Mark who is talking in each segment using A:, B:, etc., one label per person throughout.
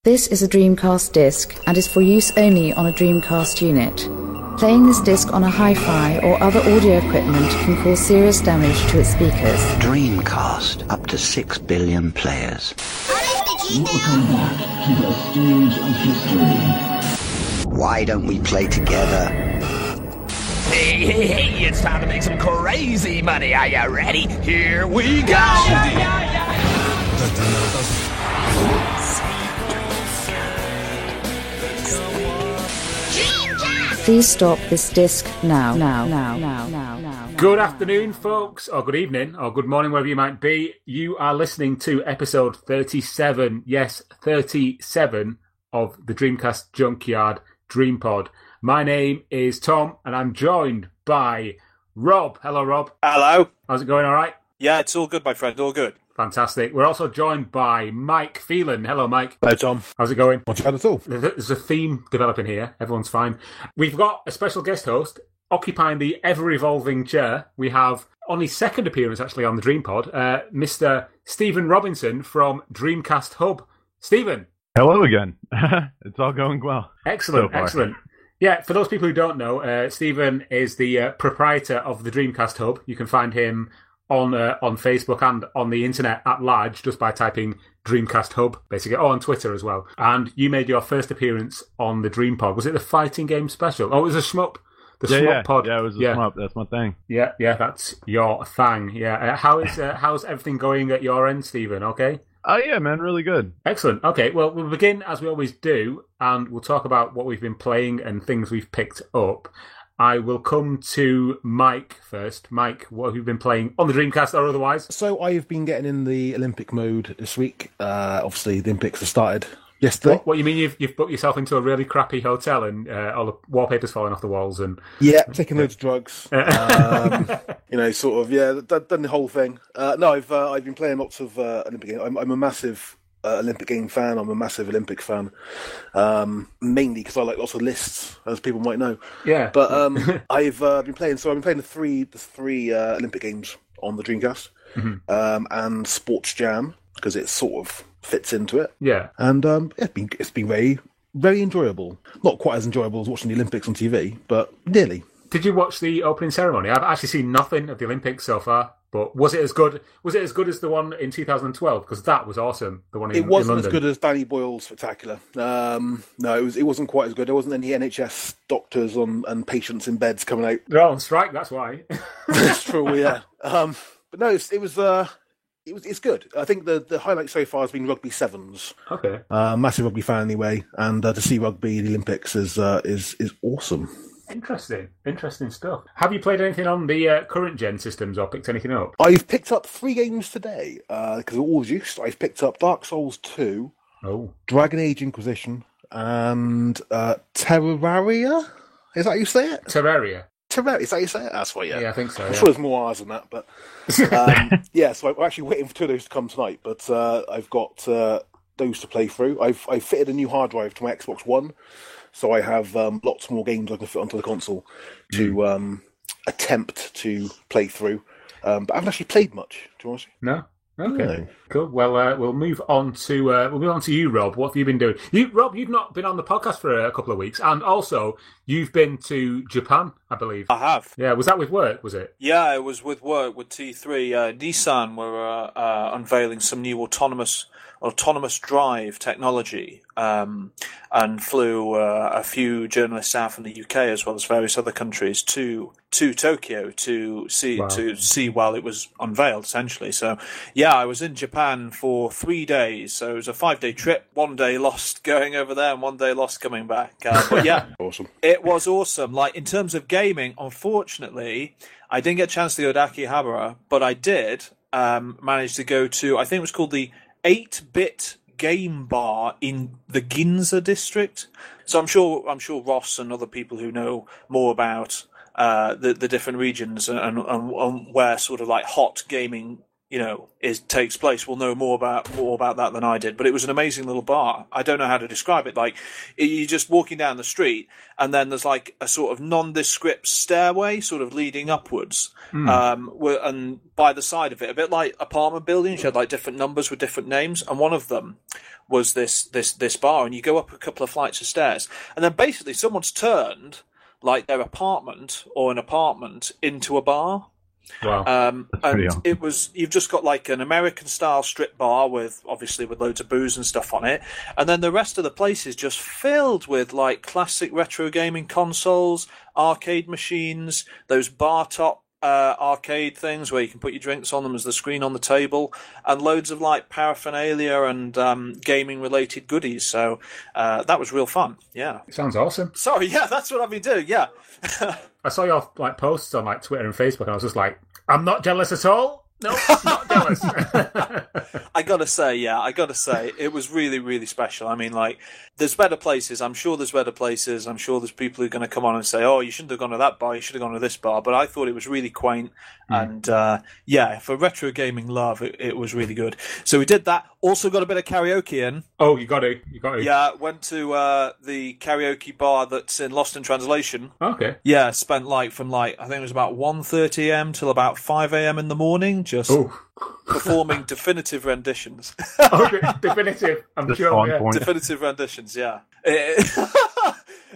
A: This is a Dreamcast disc and is for use only on a Dreamcast unit. Playing this disc on a hi-fi or other audio equipment can cause serious damage to its speakers.
B: Dreamcast, up to 6 billion players.
C: Welcome back to the stage of history.
B: Why don't we play together?
D: Hey, it's time to make some crazy money. Are you ready? Here we go!
A: Please stop this disc now.
E: Good afternoon, folks, or good evening, or good morning, wherever you might be. You are listening to episode 37, yes, 37 of the Dreamcast Junkyard Dream Pod. My name is Tom, and I'm joined by Rob. Hello, Rob.
F: Hello.
E: How's it going, all right?
F: Yeah, it's all good, my friend, all good.
E: Fantastic. We're also joined by Mike Phelan. Hello, Mike.
G: Hello, Tom.
E: How's it going?
G: Not bad at all.
E: There's a theme developing here. Everyone's fine. We've got a special guest host occupying the ever-evolving chair. We have, on his second appearance, actually, on the Dream Pod, Mr. Stephen Robinson from Dreamcast Hub. Stephen.
H: Hello again. It's all going well.
E: Excellent, so excellent. Yeah, for those people who don't know, Stephen is the proprietor of the Dreamcast Hub. You can find him on Facebook and on the internet at large just by typing Dreamcast Hub, basically. Oh, on Twitter as well. And you made your first appearance on the Dream Pod. Was it the fighting game special? Oh, it was a shmup. The Shmup Pod.
H: Yeah, it was a Shmup. That's my thing.
E: Yeah, that's your thing. Yeah. How's everything going at your end, Stephen? Okay?
H: Oh, yeah, man. Really good.
E: Excellent. Okay, well, we'll begin as we always do, and we'll talk about what we've been playing and things we've picked up. I will come to Mike first. Mike, what have you been playing on the Dreamcast or otherwise?
G: So I've been getting in the Olympic mode this week. Obviously, the Olympics have started yesterday.
E: What you mean you've booked yourself into a really crappy hotel and all the wallpaper's falling off the walls? And
G: yeah, taking loads of drugs. Done the whole thing. No, I've been playing lots of Olympic games. I'm a massive Olympic game fan. I'm a massive Olympic fan, mainly because I like lots of lists, as people might know.
E: Yeah.
G: But I've been playing. So I've been playing the three Olympic games on the Dreamcast, and Sports Jam because it sort of fits into it.
E: Yeah.
G: And it's been very, very enjoyable. Not quite as enjoyable as watching the Olympics on TV, but nearly.
E: Did you watch the opening ceremony? I've actually seen nothing of the Olympics so far. But was it as good? Was it as good as the one in 2012? Because that was awesome. The one in London. It wasn't
G: as good as Danny Boyle's Spectacular. No, it wasn't quite as good. There wasn't any NHS doctors and patients in beds coming out.
E: They're all on strike. That's why.
G: That's true. Yeah. But no, it's good. I think the highlight so far has been rugby sevens.
E: Okay.
G: Massive rugby fan anyway, and to see rugby in the Olympics is awesome.
E: Interesting stuff. Have you played anything on the current gen systems or picked anything up?
G: I've picked up 3 games today because they're all juiced. I've picked up Dark Souls 2, Dragon Age Inquisition, and Terraria. Is that how you say it?
E: Terraria.
G: Is that how you say it? That's right, yeah.
E: Yeah, I think so.
G: I'm sure there's more R's than that, but yeah. So I'm actually waiting for 2 of those to come tonight. But I've got those to play through. I've fitted a new hard drive to my Xbox One. So I have lots more games I can fit onto the console to attempt to play through. But I haven't actually played much, to be honest.
E: No? Okay. No. Cool. Well, we'll move on to you, Rob. What have you been doing? Rob, you've not been on the podcast for a couple of weeks, and also you've been to Japan, I believe.
F: I have.
E: Yeah, was that with work, was it?
F: Yeah, it was with work, with T3. Nissan were unveiling some new autonomous drive technology, and flew a few journalists out from the UK as well as various other countries to Tokyo to see while it was unveiled, essentially. So yeah, I was in Japan for 3 days. So it was a 5-day trip. 1 day lost going over there and 1 day lost coming back. But yeah,
G: awesome.
F: It was awesome. Like, in terms of gaming, unfortunately, I didn't get a chance to go to Akihabara, but I did manage to go to, I think it was called the 8-bit game bar in the Ginza district. So I'm sure Ross and other people who know more about the different regions and where sort of like hot gaming takes place will know more about that than I did. But it was an amazing little bar. I don't know how to describe it. Like, you're just walking down the street, and then there's like a sort of nondescript stairway sort of leading upwards. And by the side of it, a bit like apartment buildings, you had like different numbers with different names, and one of them was this bar, and you go up a couple of flights of stairs, and then basically someone's turned like their apartment or an apartment into a bar.
E: Wow.
F: And you've just got like an American style strip bar with loads of booze and stuff on it. And then the rest of the place is just filled with like classic retro gaming consoles, arcade machines, those bar top arcade things where you can put your drinks on them as the screen on the table, and loads of like paraphernalia and gaming related goodies. So that was real fun. Yeah.
E: It sounds awesome.
F: Sorry, yeah, that's what I've been doing. Yeah.
E: I saw your like posts on like Twitter and Facebook, and I was just like, I'm not jealous at all. No, not jealous.
F: I gotta say, it was really, really special. I mean, like, there's better places. I'm sure there's better places. I'm sure there's people who are going to come on and say, oh, you shouldn't have gone to that bar, you should have gone to this bar. But I thought it was really quaint. And, for retro gaming love, it was really good. So we did that. Also got a bit of karaoke in.
E: Oh, you got to.
F: Yeah, went to the karaoke bar that's in Lost in Translation.
E: Okay.
F: Yeah, spent from I think it was about 1:30 a.m. till about 5 a.m. in the morning, just performing definitive renditions.
E: Definitive. I'm
H: Just
E: sure.
H: on
E: Yeah.
H: point.
F: Definitive renditions, yeah.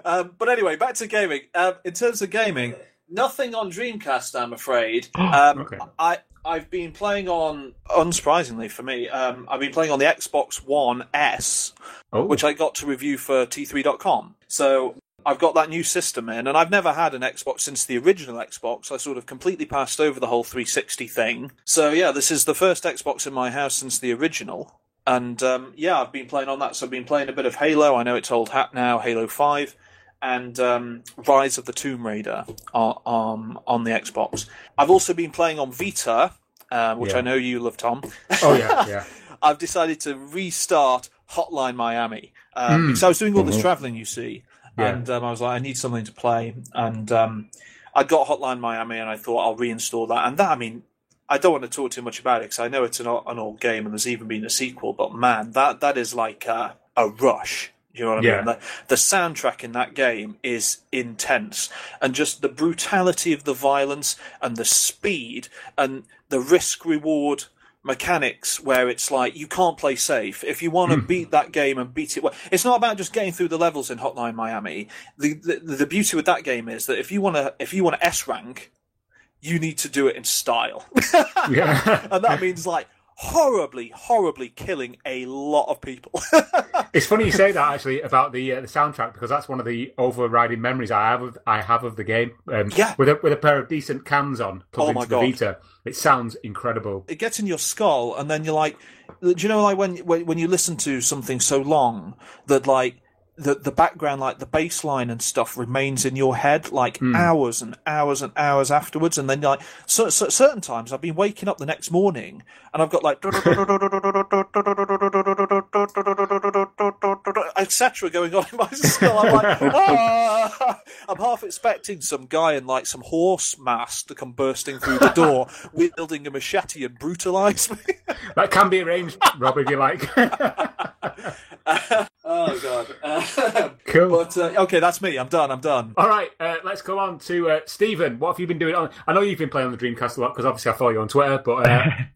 F: But anyway, back to gaming. In terms of gaming, nothing on Dreamcast, I'm afraid.
E: Okay.
F: I've been playing on, unsurprisingly for me, I've been playing on the Xbox One S, which I got to review for T3.com. So I've got that new system in, and I've never had an Xbox since the original Xbox. I sort of completely passed over the whole 360 thing. So yeah, this is the first Xbox in my house since the original. And I've been playing on that. So I've been playing a bit of Halo. I know it's old hat now, Halo 5. And Rise of the Tomb Raider on the Xbox. I've also been playing on Vita, which I know you love, Tom.
E: Oh, yeah.
F: I've decided to restart Hotline Miami. Because I was doing all this travelling, you see.
E: Yeah.
F: And I was like, I need something to play. And I got Hotline Miami, and I thought I'll reinstall that. And that, I mean, I don't want to talk too much about it, because I know it's an old game, and there's even been a sequel. But man, that is like a rush. You know what I mean? The soundtrack in that game is intense, and just the brutality of the violence and the speed and the risk-reward mechanics, where it's like you can't play safe. If you want to beat that game and beat it well, it's not about just getting through the levels in Hotline Miami. The beauty with that game is that if you want to S rank, you need to do it in style. And that means like horribly killing a lot of people.
E: It's funny you say that, actually, about the soundtrack, because that's one of the overriding memories I have of the game. With a pair of decent cans on plugged into the Vita, it sounds incredible.
F: It gets in your skull, and then you're like, do you know, like when you listen to something so long that like the background, like the bass line and stuff, remains in your head like hours and hours and hours afterwards, and then like certain times I've been waking up the next morning and I've got like etc. going on in my skull. I'm like, I'm half expecting some guy in like some horse mask to come bursting through the door, wielding a machete and brutalise me.
E: That can be arranged, Rob, if you like.
F: Oh God.
E: Cool.
F: But okay, that's me. I'm done.
E: All right, let's go on to Stephen. What have you been doing? I know you've been playing on the Dreamcast a lot, because obviously I follow you on Twitter.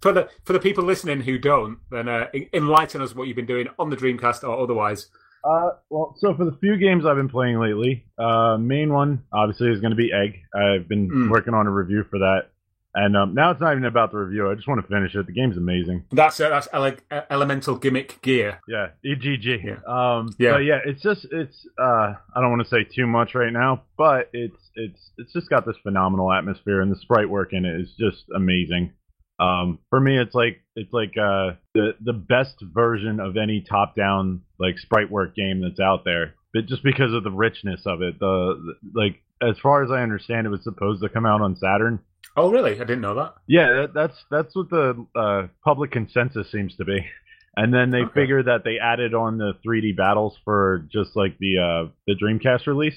E: But for the people listening who don't, then enlighten us what you've been doing on the Dreamcast or otherwise.
H: So for the few games I've been playing lately, main one obviously is going to be Egg. I've been working on a review for that, and now it's not even about the review. I just want to finish it. The game's amazing.
E: That's Elemental Gimmick Gear.
H: Yeah, EGG.
E: Yeah.
H: But yeah, it's I don't want to say too much right now, but it's just got this phenomenal atmosphere, and the sprite work in it is just amazing. For me, it's like the best version of any top-down like sprite work game that's out there. But just because of the richness of it, like as far as I understand, it was supposed to come out on Saturn.
E: Oh, really? I didn't know that.
H: Yeah, that's what the public consensus seems to be. And then they figured that they added on the 3D battles for just like the Dreamcast release.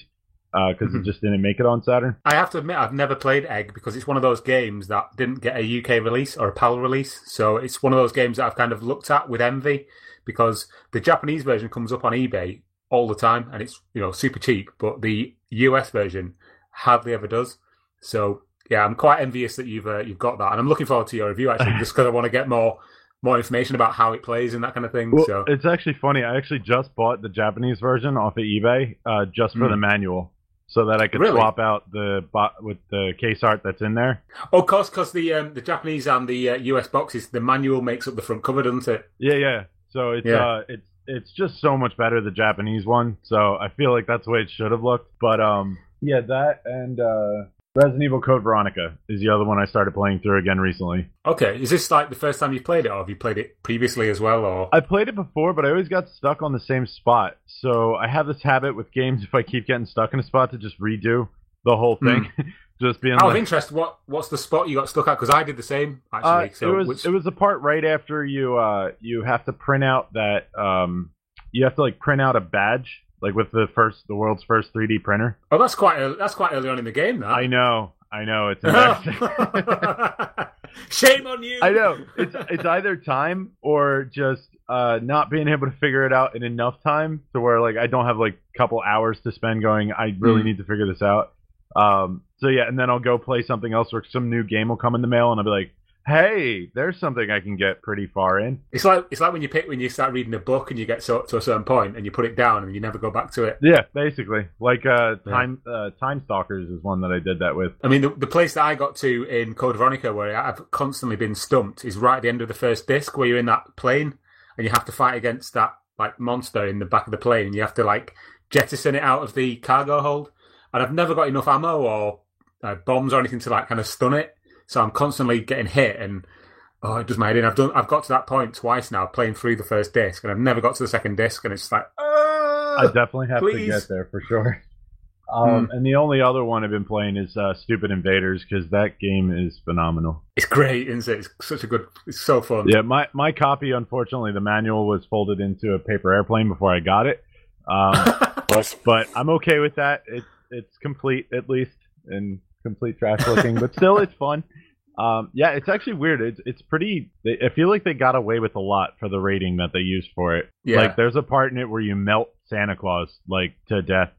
H: because it just didn't make it on Saturn.
E: I have to admit, I've never played Egg because it's one of those games that didn't get a UK release or a PAL release. So it's one of those games that I've kind of looked at with envy because the Japanese version comes up on eBay all the time and it's super cheap, but the US version hardly ever does. So yeah, I'm quite envious that you've got that, and I'm looking forward to your review actually, just because I want to get more information about how it plays and that kind of thing.
H: Well,
E: so
H: it's actually funny. I actually just bought the Japanese version off of eBay just for the manual, so that I could swap out the with the case art that's in there.
E: Oh, because the Japanese and the US boxes, the manual makes up the front cover, doesn't it?
H: Yeah. So it's just so much better, the Japanese one. So I feel like that's the way it should have looked. But yeah, that and Resident Evil Code Veronica is the other one I started playing through again recently.
E: Okay, is this like the first time you've played it, or have you played it previously as well? Or
H: I played it before, but I always got stuck on the same spot. So I have this habit with games, if I keep getting stuck in a spot, to just redo the whole thing. Just being
E: out of interest, what's the spot you got stuck at? Because I did the same actually. So
H: it was the part right after you have to print out that you have to like print out a badge. Like with the world's first 3D printer.
E: Oh, that's quite early on in the game, that.
H: I know, it's embarrassing.
E: Shame on you.
H: I know. It's either time or just not being able to figure it out in enough time to where like I don't have like a couple hours to spend going, I really need to figure this out. So yeah, and then I'll go play something else or some new game will come in the mail and I'll be like, hey, there's something I can get pretty far in.
E: It's like when you start reading a book and you get to a certain point and you put it down and you never go back to it.
H: Yeah, basically. Like Time Stalkers is one that I did that with.
E: I mean, the place that I got to in Code Veronica where I've constantly been stumped is right at the end of the first disc where you're in that plane and you have to fight against that like monster in the back of the plane and you have to like jettison it out of the cargo hold. And I've never got enough ammo or bombs or anything to like kind of stun it. So I'm constantly getting hit, and it does my head in. I've got to that point twice now, playing through the first disc, and I've never got to the second disc, and it's just like,
H: I definitely have to get there for sure. And the only other one I've been playing is Stupid Invaders, because that game is phenomenal.
E: It's great, isn't it? It's so fun.
H: Yeah, my copy, unfortunately, the manual was folded into a paper airplane before I got it. But I'm okay with that. It's complete, at least, and complete trash looking, but still it's fun. Yeah, it's actually weird. It's pretty. I feel like they got away with a lot for the rating that they used for it.
E: Yeah.
H: Like there's a part in it where you melt Santa Claus like to death.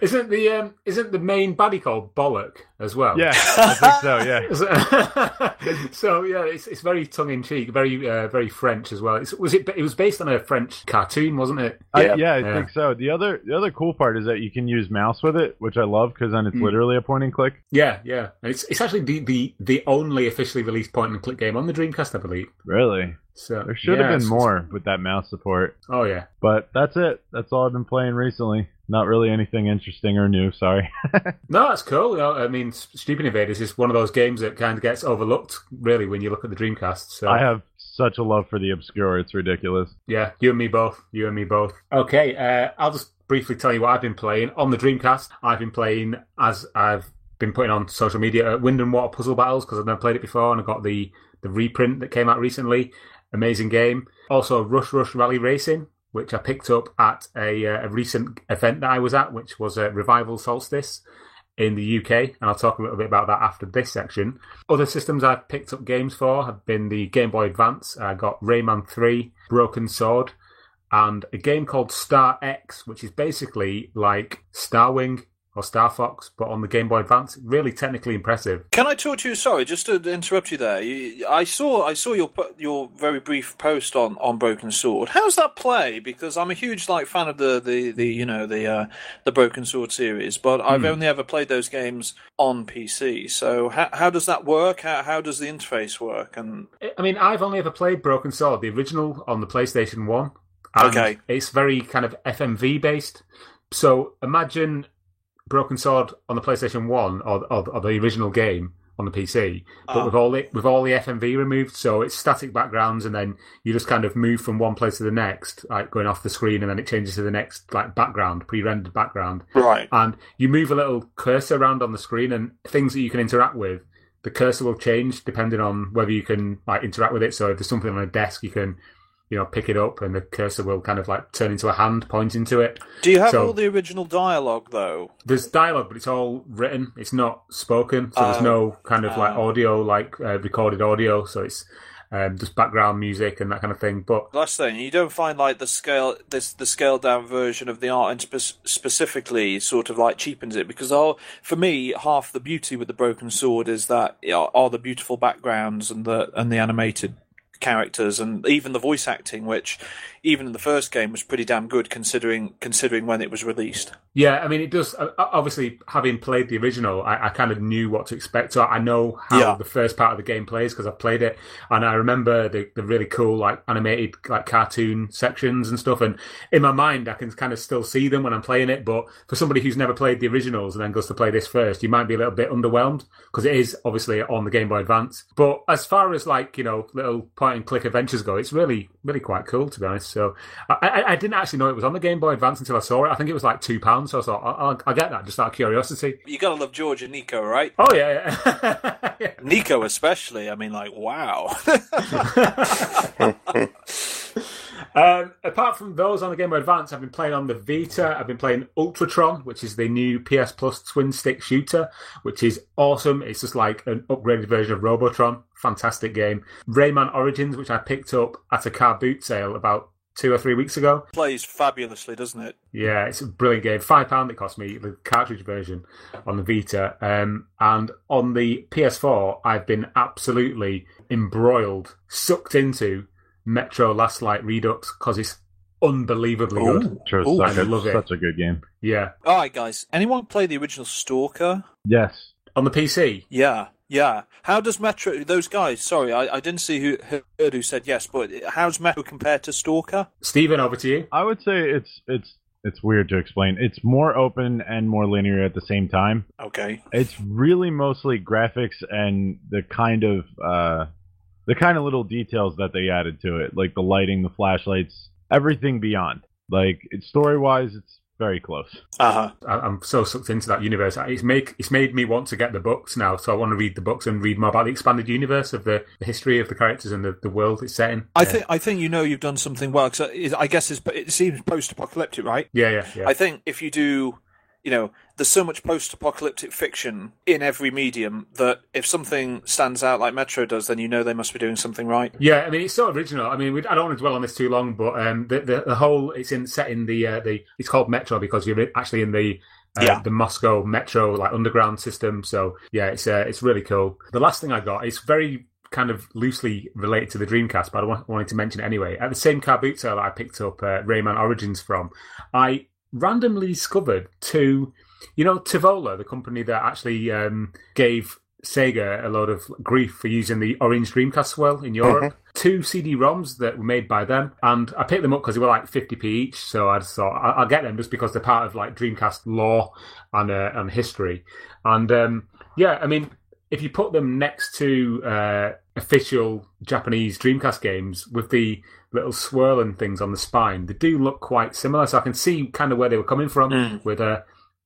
E: Isn't the main baddie called Bollock as well?
H: Yeah, I think so. Yeah.
E: So yeah, it's very tongue in cheek, very French as well. It was based on a French cartoon, wasn't it?
H: Yeah, I think so. The other cool part is that you can use mouse with it, which I love because then it's literally a point and click.
E: Yeah. And it's actually the only officially released point and click game on the Dreamcast, I believe.
H: Really?
E: So
H: there should have been more with that mouse support.
E: Oh yeah.
H: But that's it. That's all I've been playing recently. Not really anything interesting or new, sorry.
E: No, that's cool. I mean, Stupid Invaders is one of those games that kind of gets overlooked, really, when you look at the Dreamcast. So.
H: I have such a love for the obscure. It's ridiculous.
E: Yeah, you and me both. Okay, I'll just briefly tell you what I've been playing. On the Dreamcast, I've been playing, as I've been putting on social media, Wind and Water Puzzle Battles, because I've never played it before, and I got the reprint that came out recently. Amazing game. Also, Rush Rally Racing, which I picked up at a recent event that I was at, which was a Revival Solstice in the UK, and I'll talk a little bit about that after this section. Other systems I've picked up games for have been the Game Boy Advance. I got Rayman 3, Broken Sword, and a game called Star X, which is basically like Starwing or Star Fox, but on the Game Boy Advance. Really technically impressive.
F: Can I talk to you? Sorry, just to interrupt you there. I saw your very brief post on Broken Sword. How's that play? Because I'm a huge fan of the Broken Sword series, but I've only ever played those games on PC. So how does that work? How does the interface work? And
E: I mean, I've only ever played Broken Sword, the original, on the PlayStation 1. And
F: okay.
E: It's very kind of FMV based. So imagine Broken Sword on the PlayStation 1 or the original game on the PC, but with all the FMV removed, so it's static backgrounds, and then you just kind of move from one place to the next, like going off the screen, and then it changes to the next like background, pre-rendered background.
F: Right.
E: And you move a little cursor around on the screen, and things that you can interact with, the cursor will change depending on whether you can like interact with it. So if there's something on a desk, you can pick it up, and the cursor will kind of like turn into a hand pointing to it.
F: Do you have all the original dialogue though?
E: There's dialogue, but it's all written. It's not spoken, so there's no kind of like audio, like recorded audio. So it's just background music and that kind of thing. But
F: last thing, you don't find like the scaled down version of the art and specifically sort of like cheapens it, because for me half the beauty with the Broken Sword is that are the beautiful backgrounds and the animated characters and even the voice acting, which even in the first game was pretty damn good considering when it was released.
E: Yeah, I mean, it does. Obviously, having played the original, I kind of knew what to expect. So I know how the first part of the game plays because I've played it, and I remember the really cool like animated like cartoon sections and stuff. And in my mind, I can kind of still see them when I'm playing it. But for somebody who's never played the originals and then goes to play this first, you might be a little bit underwhelmed because it is obviously on the Game Boy Advance. But as far as like little point and click adventures go, it's really quite cool, to be honest. So I didn't actually know it was on the Game Boy Advance until I saw it. I think it was like £2. So I thought, I'll get that just out of curiosity.
F: You gotta love George and Nico, right?
E: Oh, yeah. Yeah.
F: Nico especially. I mean, like, wow.
E: Apart from those on the Game Boy Advance, I've been playing on the Vita. I've been playing Ultratron, which is the new PS Plus twin-stick shooter, which is awesome. It's just like an upgraded version of Robotron. Fantastic game. Rayman Origins, which I picked up at a car boot sale about 2 or 3 weeks ago.
F: Plays fabulously, doesn't it?
E: Yeah, it's a brilliant game. £5 it cost me, the cartridge version on the Vita. And on the PS4, I've been absolutely embroiled, sucked into Metro Last Light Redux because it's unbelievably good.
H: I love it. Such a good game.
E: Yeah.
F: All right, guys. Anyone play the original Stalker?
H: Yes.
E: On the PC?
F: Yeah. How does Metro? Those guys. Sorry, I didn't see who said yes, but how's Metro compared to Stalker?
E: Stephen, over to you.
H: I would say it's weird to explain. It's more open and more linear at the same time.
F: Okay.
H: It's really mostly graphics and the kind of little details that they added to it, like the lighting, the flashlights, everything beyond. Like story-wise, it's very close.
E: I'm so sucked into that universe. It's made me want to get the books now, so I want to read the books and read more about the expanded universe of the history of the characters and the world it's set in.
F: I think you've done something well, because I guess it seems post-apocalyptic, right?
E: Yeah.
F: I think if you do, there's so much post-apocalyptic fiction in every medium that if something stands out like Metro does, then they must be doing something right.
E: Yeah, I mean, it's so original. I mean, I don't want to dwell on this too long, but the whole it's set in the it's called Metro because you're actually in the Moscow Metro like underground system. So yeah, it's really cool. The last thing I got is very kind of loosely related to the Dreamcast, but I wanted to mention it anyway. At the same car boot sale that I picked up Rayman Origins from, I randomly discovered Tivola, the company that actually gave Sega a lot of grief for using the Orange Dreamcast swirl in Europe. 2 CD-ROMs that were made by them, and I picked them up because they were like 50p each, so I just thought I'll get them just because they're part of like Dreamcast lore and history. And I mean, if you put them next to official Japanese Dreamcast games with the little swirl and things on the spine, they do look quite similar, so I can see kind of where they were coming from with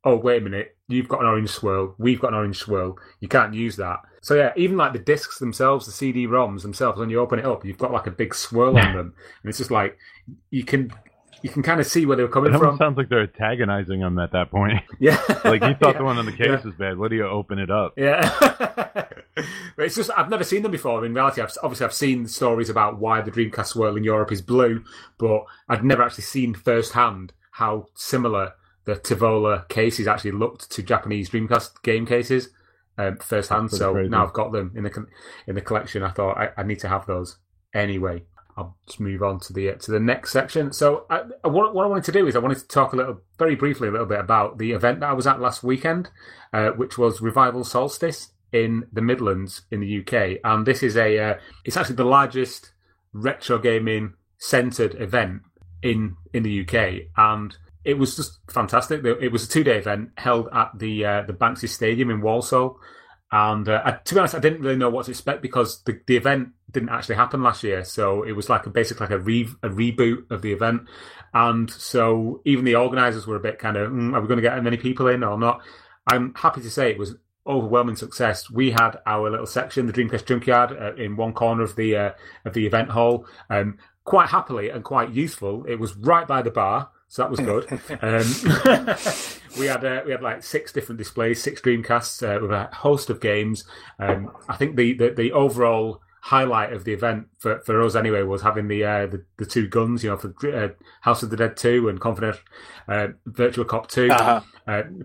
E: oh, wait a minute, you've got an orange swirl, we've got an orange swirl, you can't use that. So yeah, even like the discs themselves, the CD-ROMs themselves, when you open it up, you've got like a big swirl on them, and it's just like, you can kind of see where they were coming from.
H: It sounds like they're antagonizing them at that point.
E: Yeah.
H: Like, you thought the one on the case was bad, what do you open it up?
E: Yeah. But it's just, I've never seen them before. In reality, I've seen stories about why the Dreamcast swirl in Europe is blue, but I'd never actually seen firsthand how similar the Tivola cases actually looked to Japanese Dreamcast game cases firsthand. So crazy. Now I've got them in the collection. I thought I need to have those anyway. I'll just move on to the next section. So what I wanted to do is I wanted to talk very briefly a little bit about the event that I was at last weekend, which was Revival Solstice in the Midlands in the UK. And this is it's actually the largest retro gaming centred event in the UK, and it was just fantastic. It was a 2-day event held at the Banksy Stadium in Walsall. And to be honest, I didn't really know what to expect because the event didn't actually happen last year. So it was basically a reboot of the event. And so even the organisers were a bit kind of, are we going to get many people in or not? I'm happy to say it was overwhelming success. We had our little section, the Dreamcast Junkyard, in one corner of the event hall. quite happily and quite useful. It was right by the bar, so that was good. We had like 6 different displays, 6 Dreamcasts with a host of games. I think the overall highlight of the event for us anyway was having the 2 guns, for House of the Dead 2 and Confident Virtual Cop 2.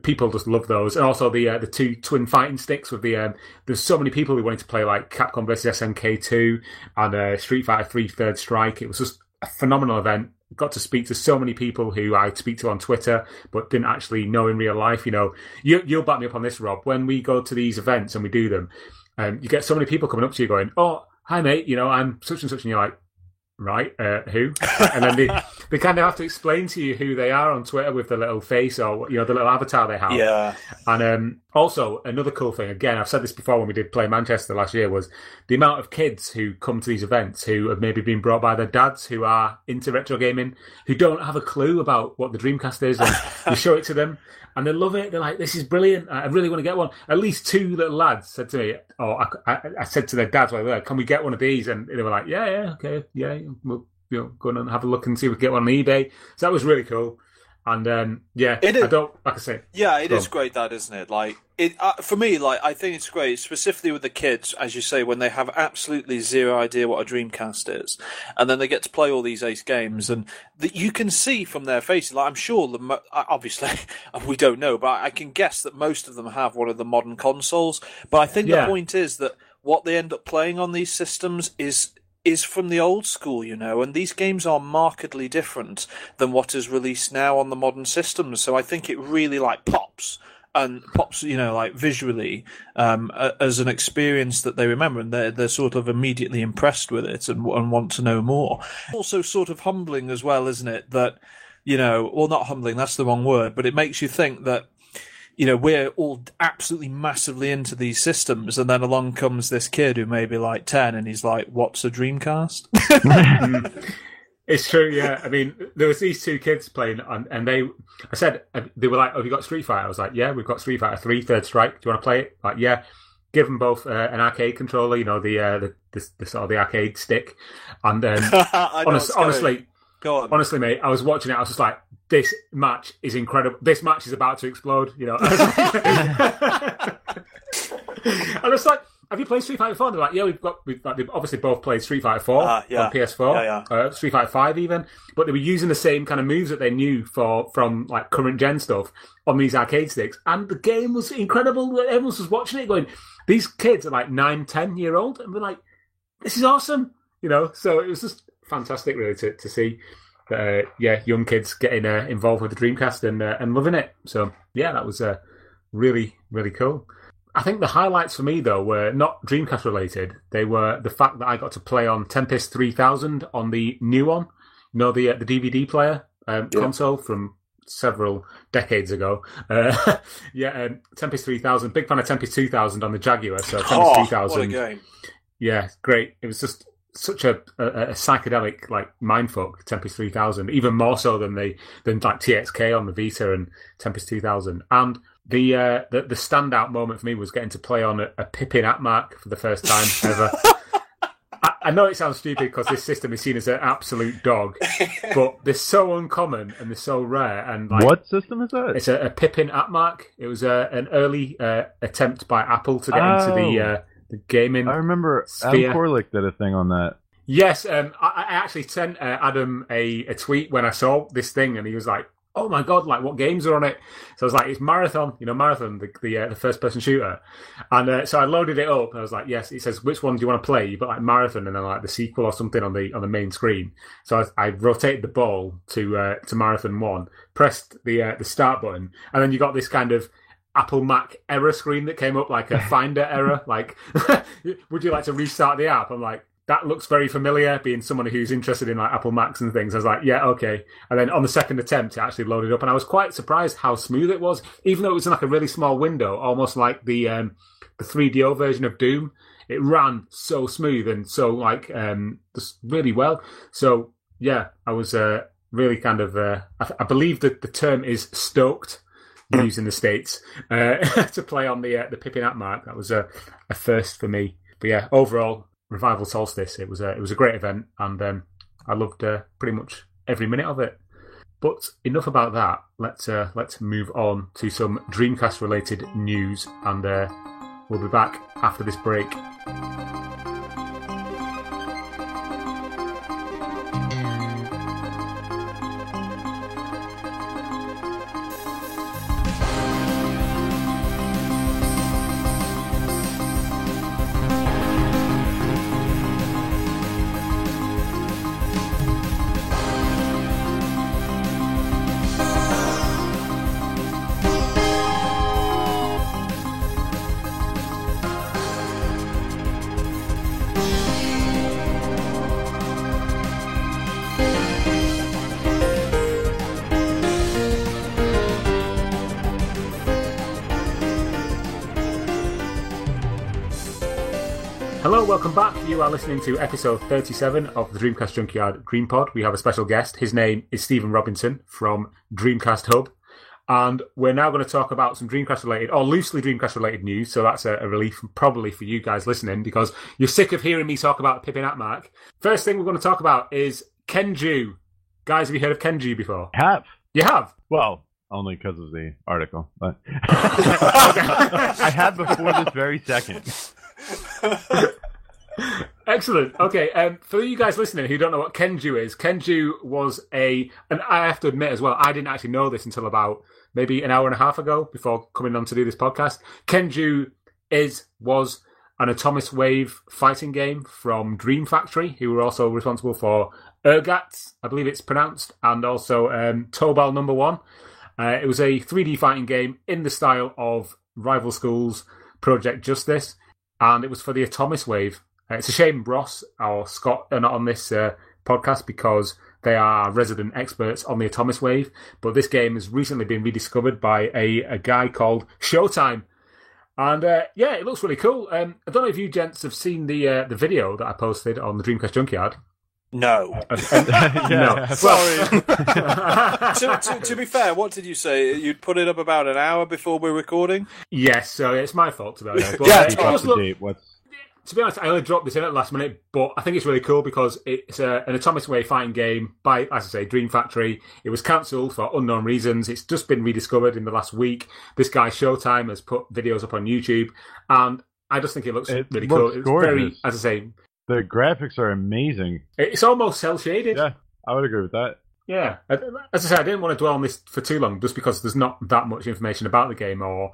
E: People just love those, and also the 2 twin fighting sticks with the. There's so many people who wanted to play like Capcom vs SNK 2 and Street Fighter 3 Third Strike. It was just a phenomenal event. Got to speak to so many people who I speak to on Twitter, but didn't actually know in real life. You'll back me up on this, Rob. When we go to these events and we do them, you get so many people coming up to you going, "Oh, hi mate, I'm such and such," and you're like, "Right, who?" And then they kind of have to explain to you who they are on Twitter with the little face or the little avatar they have.
F: Yeah.
E: And also another cool thing, again, I've said this before when we did Play Manchester last year, was the amount of kids who come to these events who have maybe been brought by their dads who are into retro gaming, who don't have a clue about what the Dreamcast is, and you show it to them and they love it. They're like, "This is brilliant. I really want to get one." At least 2 little lads said to me, I said to their dads, like, "Can we get one of these?" And they were like, yeah, okay, yeah, we'll go and have a look and see if we can get one on eBay. So that was really cool. And
F: it is,
E: like I say,
F: it is great, that, isn't it? Like it for me, like I think it's great, specifically with the kids, as you say, when they have absolutely zero idea what a Dreamcast is, and then they get to play all these ace games, and that you can see from their faces. Like I'm sure, obviously, we don't know, but I can guess that most of them have one of the modern consoles. But I think the point is that what they end up playing on these systems is from the old school, and these games are markedly different than what is released now on the modern systems. So I think it really pops, like visually, as an experience that they remember, and they're sort of immediately impressed with it and want to know more. Also sort of humbling as well, isn't it? That, well, not humbling, that's the wrong word, but it makes you think that, we're all absolutely massively into these systems, and then along comes this kid who may be like 10, and he's like, "What's a Dreamcast?"
E: It's true, yeah. I mean, there was these 2 kids playing, and they were like, "Have you got Street Fighter?" I was like, "Yeah, we've got Street Fighter 3 Third Strike. Do you want to play it?" Like, yeah. Give them both an arcade controller, the sort of the arcade stick, and honestly.
F: Go on.
E: Honestly, mate, I was watching it. I was just like, "This match is incredible. This match is about to explode." I was like, "Have you played Street Fighter 4?" And they're like, "Yeah, they've obviously both played Street Fighter 4 on PS4, Street Fighter 5 even." But they were using the same kind of moves that they knew from like current gen stuff on these arcade sticks, and the game was incredible. Everyone was watching it, going, "These kids are like 9, 10-year-old," and we're like, "This is awesome," So it was just fantastic, really, to see young kids getting involved with the Dreamcast and loving it. So yeah, that was really, really cool. I think the highlights for me though were not Dreamcast related. They were the fact that I got to play on Tempest 3000 on the new one, the DVD player console from several decades ago. Tempest 3000. Big fan of Tempest 2000 on the Jaguar. So Tempest 3000.
F: What a game!
E: Yeah, great. It was just such a psychedelic mindfuck, Tempest 3000, even more so than like TXK on the Vita and Tempest 2000. And the standout moment for me was getting to play on a Pippin Atmark for the first time ever. I know it sounds stupid because this system is seen as an absolute dog, but they're so uncommon and they're so rare. And
H: what system is that?
E: It's a Pippin Atmark. It was an early attempt by Apple to get into the gaming.
H: I remember
E: sphere.
H: Adam Korlick did a thing on that.
E: Yes, I actually sent Adam a tweet when I saw this thing, and he was like, "Oh my god, what games are on it?" So I was like, "It's Marathon, Marathon, the first person shooter." And so I loaded it up, and I was like, "Yes." It says, "Which one do you want to play?" You put Marathon, and then the sequel or something on the main screen. So I rotated the ball to Marathon 1, pressed the start button, and then you got this kind of Apple Mac error screen that came up, like a Finder error, like, "Would you like to restart the app?" I'm like, that looks very familiar, being someone who's interested in like Apple Macs and things. I was like, yeah, okay. And then on the second attempt, it actually loaded up, and I was quite surprised how smooth it was, even though it was in like a really small window, almost like the 3DO version of Doom. It ran so smooth and so just really well. So yeah, I was really kind of I believe that the term is stoked, used in the States, to play on the Pippin Atmark. That was a first for me. But yeah, overall, Revival Solstice, it was a great event, and I loved pretty much every minute of it. But enough about that. Let's move on to some Dreamcast-related news, and we'll be back after this break. Hello, welcome back. You are listening to episode 37 of the Dreamcast Junkyard Dream Pod. We have a special guest. His name is Stephen Robinson from Dreamcast Hub. And we're now going to talk about some Dreamcast-related, or loosely Dreamcast-related news, so that's a relief probably for you guys listening, because you're sick of hearing me talk about Pippin AtMac. First thing we're going to talk about is Kenju. Guys, have you heard of Kenju before?
H: Have.
E: You have?
H: Well, only because of the article. But I have before this very second.
E: Excellent. Okay, for you guys listening who don't know what Kenju is, Kenju was and I have to admit as well, I didn't actually know this until about maybe an hour and a half ago before coming on to do this podcast. Kenju was an Atomic Wave fighting game from Dream Factory, who were also responsible for Urgat, I believe it's pronounced, and also Tobal No. 1. It was a 3D fighting game in the style of Rival Schools' Project Justice, and it was for the Atomic Wave. It's a shame Ross or Scott are not on this podcast because they are resident experts on the Atomic Wave, but this game has recently been rediscovered by a guy called Showtime. And yeah, it looks really cool. I don't know if you gents have seen the video that I posted on the Dreamcast Junkyard.
F: No.
H: No.
F: Sorry. to be fair, what did you say? You'd put it up about an hour before we're recording?
E: Yes, so it's my fault to be honest. But,
F: Yeah,
E: to be honest, I only dropped this in at the last minute, but I think it's really cool because it's an Atomic Wave fighting game by, as I say, Dream Factory. It was cancelled for unknown reasons. It's just been rediscovered in the last week. This guy Showtime has put videos up on YouTube, and I just think it looks really cool. It's very, as I say,
H: the graphics are amazing.
E: It's almost cel-shaded.
H: Yeah, I would agree with that.
E: Yeah. As I said, I didn't want to dwell on this for too long just because there's not that much information about the game or,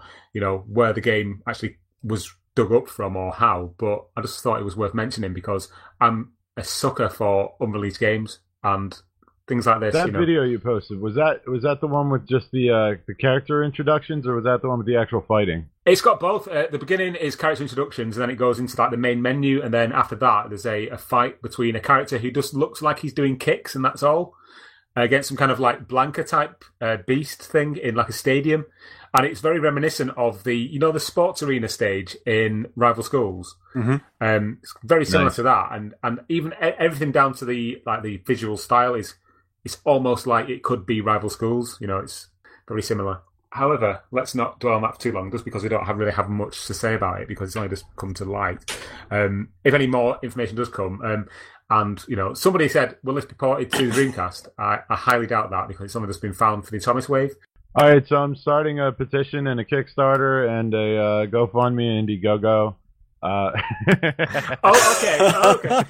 E: where the game actually was dug up from or how, but I just thought it was worth mentioning because I'm a sucker for unreleased games and things like this.
H: That video you posted, was that the one with just the character introductions, or was that the one with the actual fighting?
E: It's got both. The beginning is character introductions, and then it goes into like the main menu, and then after that, there's a fight between a character who just looks like he's doing kicks, and that's all, against some kind of like Blanca type beast thing in like a stadium, and it's very reminiscent of the the sports arena stage in Rival Schools. Mm-hmm. It's very similar to that, and even everything down to the visual style is almost like it could be Rival Schools. It's very similar. However, let's not dwell on that for too long, just because we don't really have much to say about it, because it's only just come to light. If any more information does come, and somebody said, "Will this be ported to the Dreamcast?" I highly doubt that, because it's only just been found for the Atomic Wave.
H: All right, so I'm starting a petition and a Kickstarter and a GoFundMe and Indiegogo.
E: Okay.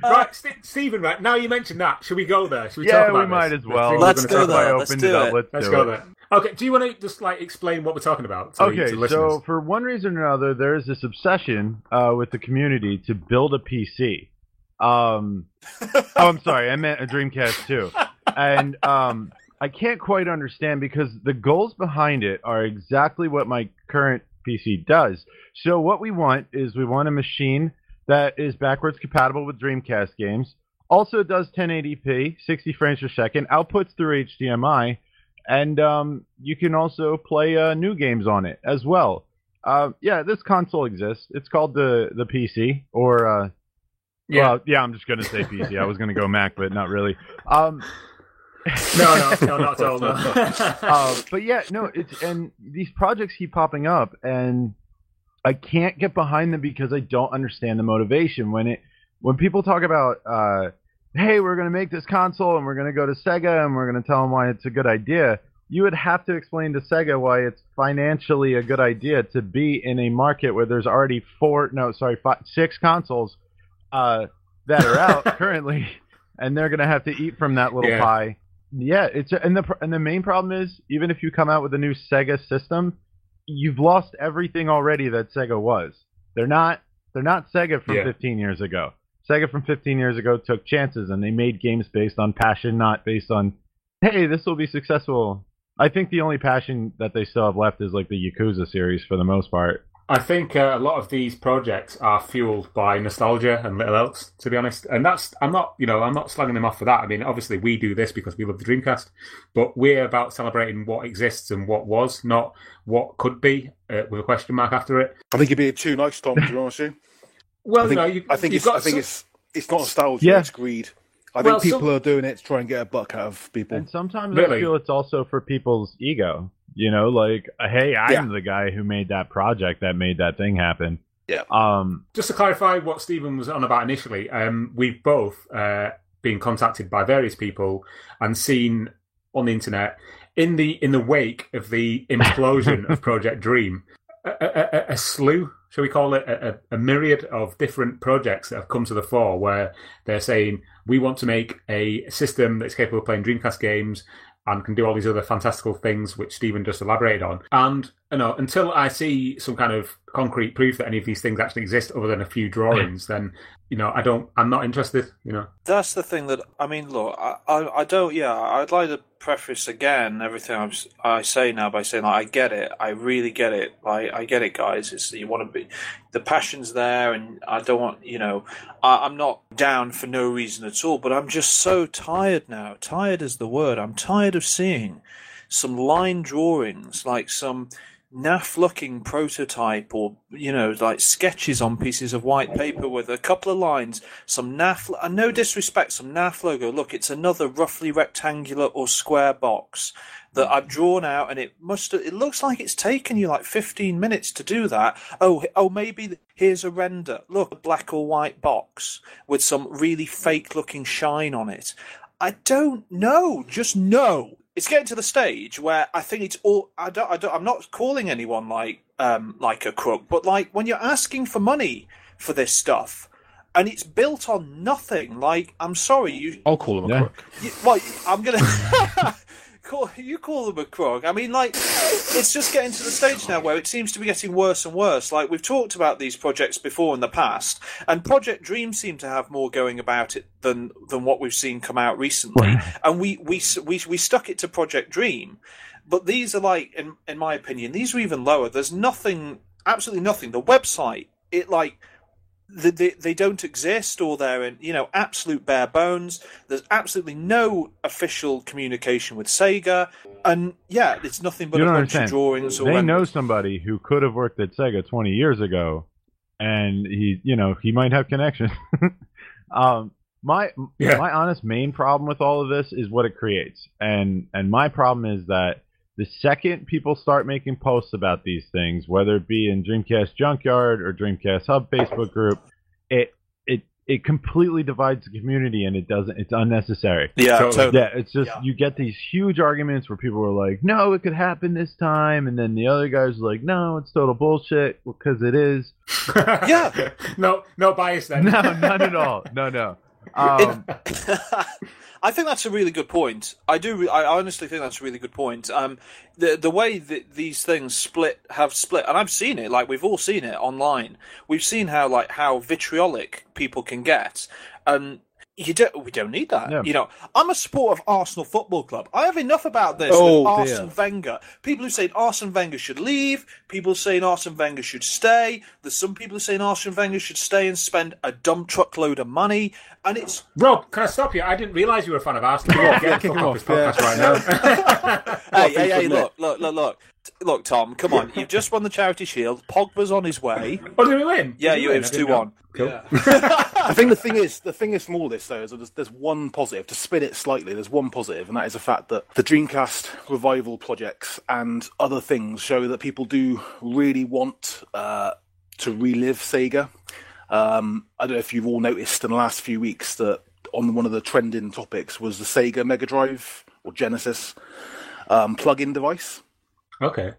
E: Right, Stephen. Right now, you mentioned that. Should we go there? Should we talk about
H: we might
E: this?
H: as well.
F: Let's do that. Let's do it.
E: Let's go there. Okay. Do you want to just explain what we're talking about?
H: Okay. So for one reason or another, there is this obsession with the community to build a PC. I'm sorry. I meant a Dreamcast too, and I can't quite understand because the goals behind it are exactly what my current PC does. So what we want is a machine that is backwards compatible with Dreamcast games, also does 1080p, 60 frames per second, outputs through HDMI, and you can also play new games on it as well. This console exists. It's called the PC, or I'm just going to say PC. I was going to go Mac, but not really. No,
E: not at all. No.
H: But yeah, no, and these projects keep popping up, and I can't get behind them because I don't understand the motivation. When people talk about hey, we're going to make this console and we're going to go to Sega and we're going to tell them why it's a good idea, you would have to explain to Sega why it's financially a good idea to be in a market where there's already 6 consoles that are out currently, and they're going to have to eat from that little pie. Yeah, and the main problem is, even if you come out with a new Sega system, you've lost everything already that Sega was. They're not Sega from 15 years ago. Sega from 15 years ago took chances, and they made games based on passion, not based on, hey, this will be successful. I think the only passion that they still have left is like the Yakuza series for the most part.
E: I think a lot of these projects are fueled by nostalgia and little else, to be honest. And I'm not slagging them off for that. I mean, obviously we do this because we love the Dreamcast, but we're about celebrating what exists and what was, not what could be, with a question mark after it.
G: I think you're being too nice, Tom, to be honest with you.
E: Well,
G: I think it's not nostalgia, it's greed. I think people are doing it to try and get a buck out of people.
H: And sometimes I feel it's also for people's ego. You know, like, hey, I'm the guy who made that project that made that thing happen.
G: Yeah.
E: Just to clarify what Stephen was on about initially, we've both been contacted by various people and seen on the internet, in the wake of the implosion of Project Dream, a slew, shall we call it, a myriad of different projects that have come to the fore where they're saying, we want to make a system that's capable of playing Dreamcast games and can do all these other fantastical things, which Stephen just elaborated on. And, until I see some kind of concrete proof that any of these things actually exist other than a few drawings, then, I'm not interested,
F: That's the thing that, I mean, look, I'd like to preface again everything I say now by saying, like, I get it. I really get it. I get it, guys. It's you want to be, the passion's there, and I don't want, I'm not down for no reason at all, but I'm just so tired now. Tired is the word. I'm tired of seeing some line drawings, like some naff-looking prototype, or like sketches on pieces of white paper with a couple of lines, some naff, and no disrespect, some naff logo. Look, it's another roughly rectangular or square box that I've drawn out, and it looks like it's taken you like 15 minutes to do that. Oh, maybe here's a render. Look, a black or white box with some really fake-looking shine on it. I don't know. Just know. It's getting to the stage where I think it's all. I'm not calling anyone like a crook, but like when you're asking for money for this stuff, and it's built on nothing. Like, I'm sorry,
G: I'll call him a crook.
F: I'm gonna call them a crook. I mean, like, it's just getting to the stage now where it seems to be getting worse and worse. Like, we've talked about these projects before in the past, and Project Dream seemed to have more going about it than what we've seen come out recently. And we stuck it to Project Dream, but these are like, in my opinion, these are even lower. There's nothing, absolutely nothing. The website, they don't exist, or they're in, absolute bare bones. There's absolutely no official communication with Sega, and it's nothing but a bunch of drawings.
H: They know somebody who could have worked at Sega 20 years ago, and he might have connections. My honest main problem with all of this is what it creates, and my problem is that the second people start making posts about these things, whether it be in Dreamcast Junkyard or Dreamcast Hub Facebook group, it completely divides the community, and it's unnecessary.
F: Yeah, totally.
H: Yeah, it's just you get these huge arguments where people are like, no, it could happen this time, and then the other guys are like, no, it's total bullshit, because it is.
F: Yeah.
E: No bias then.
H: No, none at all. No.
F: I think that's a really good point. I honestly think that's a really good point. The way that these things have split, and I've seen it. Like, we've all seen it online. We've seen how vitriolic people can get, and we don't need that.
H: Yeah.
F: I'm a supporter of Arsenal Football Club. I have enough about this with Arsene Wenger. People who say Arsene Wenger should leave. People saying Arsene Wenger should stay. There's some people who saying Arsene Wenger should stay and spend a dumb truckload of money. And it's
E: Rob. Can I stop you? I didn't realise you were a fan of Arsenal. Get the fuck off this podcast right now.
F: Hey! Look, Tom. Come on. You've just won the Charity Shield. Pogba's on his way.
E: Oh, did we win?
F: Yeah, it was 2-1.
E: Cool.
F: Yeah.
G: I think the thing is from all this, though, is that there's one positive. To spin it slightly, there's one positive, and that is the fact that the Dreamcast revival projects and other things show that people do really want to relive Sega. I don't know if you've all noticed in the last few weeks that on one of the trending topics was the Sega Mega Drive or Genesis plug-in device.
E: Okay.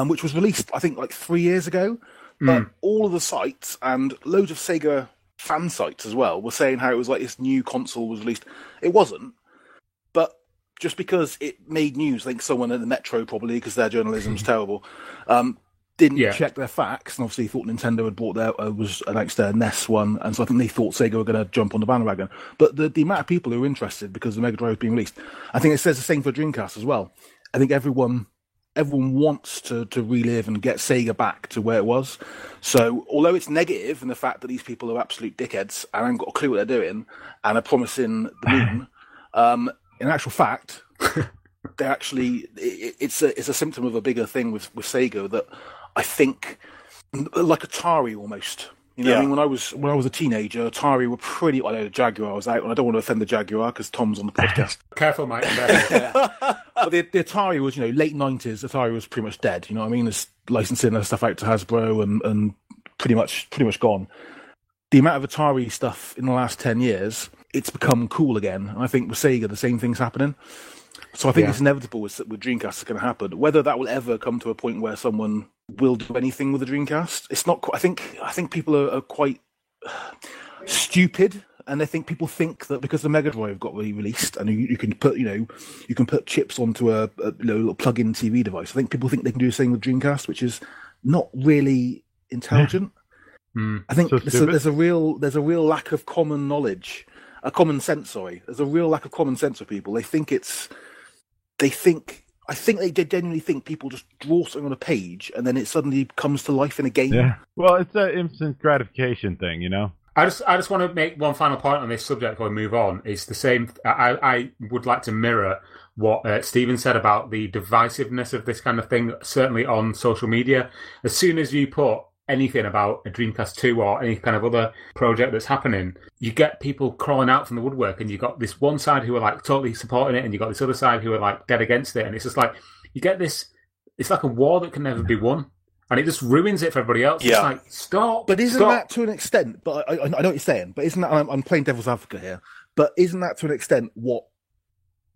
G: Which was released, I think, like 3 years ago. But all of the sites and loads of Sega fan sites as well were saying how it was like this new console was released. It wasn't. But just because it made news, I think someone at the Metro probably, because their journalism's terrible, didn't check their facts, and obviously thought Nintendo had bought their was announced their NES one, and so I think they thought Sega were going to jump on the bandwagon. But the amount of people who are interested because the Mega Drive is being released, I think it says the same for Dreamcast as well. I think everyone wants to relive and get Sega back to where it was. So although it's negative in the fact that these people are absolute dickheads and haven't got a clue what they're doing and are promising the moon, in actual fact, they're actually it's a symptom of a bigger thing with Sega that I think, like Atari almost. You know, I mean, when I was a teenager, Atari were pretty. I know the Jaguar was out, and I don't want to offend the Jaguar because Tom's on the podcast.
E: Careful, Mike.
G: But the Atari was, late 90s. Atari was pretty much dead. You know what I mean? There's licensing their stuff out to Hasbro and pretty much gone. The amount of Atari stuff in the last 10 years, it's become cool again. And I think with Sega, the same thing's happening. So I think it's inevitable with Dreamcast is going to happen. Whether that will ever come to a point where someone will do anything with the Dreamcast, it's not. I think people are quite stupid, and people think that because the Mega Drive got released and you can put chips onto a little plug-in TV device. I think people think they can do the same with Dreamcast, which is not really intelligent. I think there's a real lack of common knowledge, common sense. Sorry, there's a real lack of common sense for people. I think they genuinely think people just draw something on a page and then it suddenly comes to life in a game.
H: Yeah. Well, it's an instant gratification thing,
E: I just want to make one final point on this subject before we move on. It's the same. I would like to mirror what Stephen said about the divisiveness of this kind of thing, certainly on social media. As soon as you put anything about a Dreamcast 2 or any kind of other project that's happening, you get people crawling out from the woodwork, and you've got this one side who are like totally supporting it, and you've got this other side who are like dead against it, and it's just like you get this, it's like a war that can never be won, and it just ruins it for everybody else. It's like, stop.
G: But isn't that to an extent, but I know what you're saying, but isn't that, I'm playing devil's advocate here, but isn't that to an extent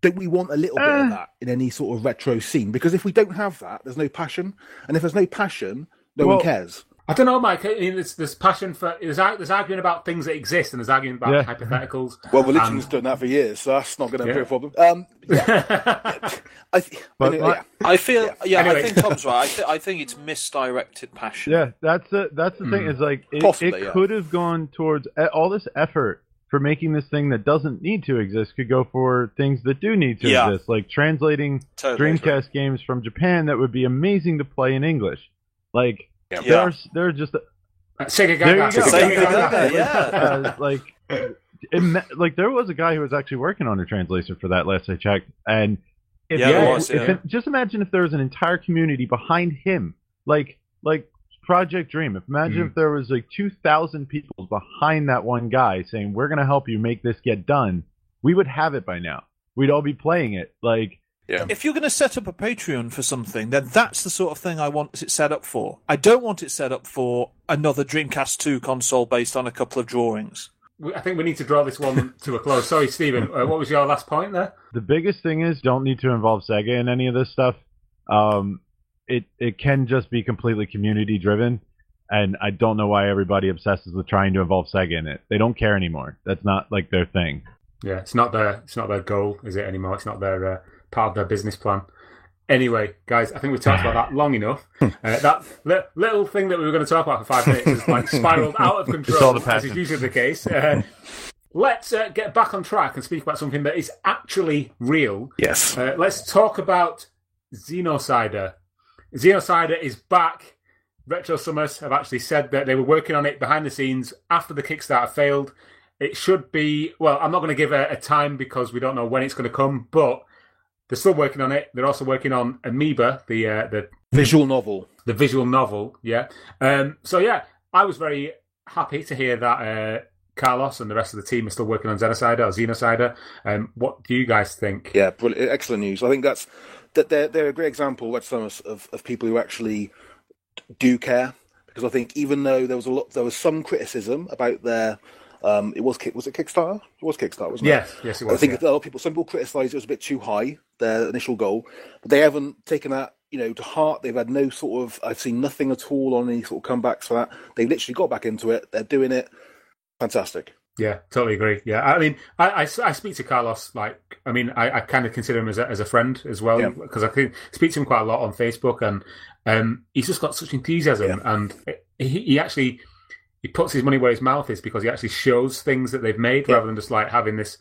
G: don't we want a little bit of that in any sort of retro scene? Because if we don't have that, there's no passion, and if there's no passion, no one cares.
E: I don't know, Mike. I mean, there's passion for... There's arguing about things that exist, and there's arguing about hypotheticals.
G: Well, religion's done that for years, so that's not going to be a problem.
F: I think Tom's right. I think it's misdirected passion.
H: Yeah, that's the thing. Is like it could have gone towards all this effort for making this thing that doesn't need to exist could go for things that do need to exist, like translating Dreamcast games from Japan that would be amazing to play in English, like. There are just
E: Sega
H: like there was a guy who was actually working on a translation for that last I checked, and just imagine if there was an entire community behind him, like Project Dream. Imagine if there was like 2,000 people behind that one guy saying, "We're going to help you make this get done." We would have it by now. We'd all be playing it. Like.
F: Yeah. If you're going to set up a Patreon for something, then that's the sort of thing I want it set up for. I don't want it set up for another Dreamcast 2 console based on a couple of drawings.
E: I think we need to draw this one to a close. Sorry, Stephen, what was your last point there?
H: The biggest thing is don't need to involve Sega in any of this stuff. It can just be completely community driven, and I don't know why everybody obsesses with trying to involve Sega in it. They don't care anymore. That's not like their thing.
E: Yeah, it's not their goal, is it anymore? It's not their part of their business plan. Anyway, guys, I think we've talked about that long enough. That little thing that we were going to talk about for 5 minutes has like spiraled out of control, as is usually the case. Let's get back on track and speak about something that is actually real.
G: Yes.
E: Let's talk about Xenocider. Xenocider is back. Retro Summers have actually said that they were working on it behind the scenes after the Kickstarter failed. It should be... Well, I'm not going to give a time because we don't know when it's going to come, but... They're still working on it. They're also working on Amoeba, the
G: visual novel.
E: The visual novel, yeah. So yeah, I was very happy to hear that Carlos and the rest of the team are still working on Xenocider. What do you guys think?
G: Yeah, brilliant, excellent news. I think they're a great example of people who actually do care. Because I think even though there was some criticism about their It was it Kickstarter? It was Kickstarter, wasn't it?
E: Yes, it was.
G: I think some people criticised it was a bit too high, their initial goal, but they haven't taken that, to heart. They've had no sort of, I've seen nothing at all on any sort of comebacks for that. They literally got back into it. They're doing it. Fantastic.
E: Yeah, totally agree. Yeah, I mean, I speak to Carlos, I kind of consider him as a friend as well, because I can speak to him quite a lot on Facebook, and he's just got such enthusiasm, and he actually puts his money where his mouth is, because he actually shows things that they've made rather than just having this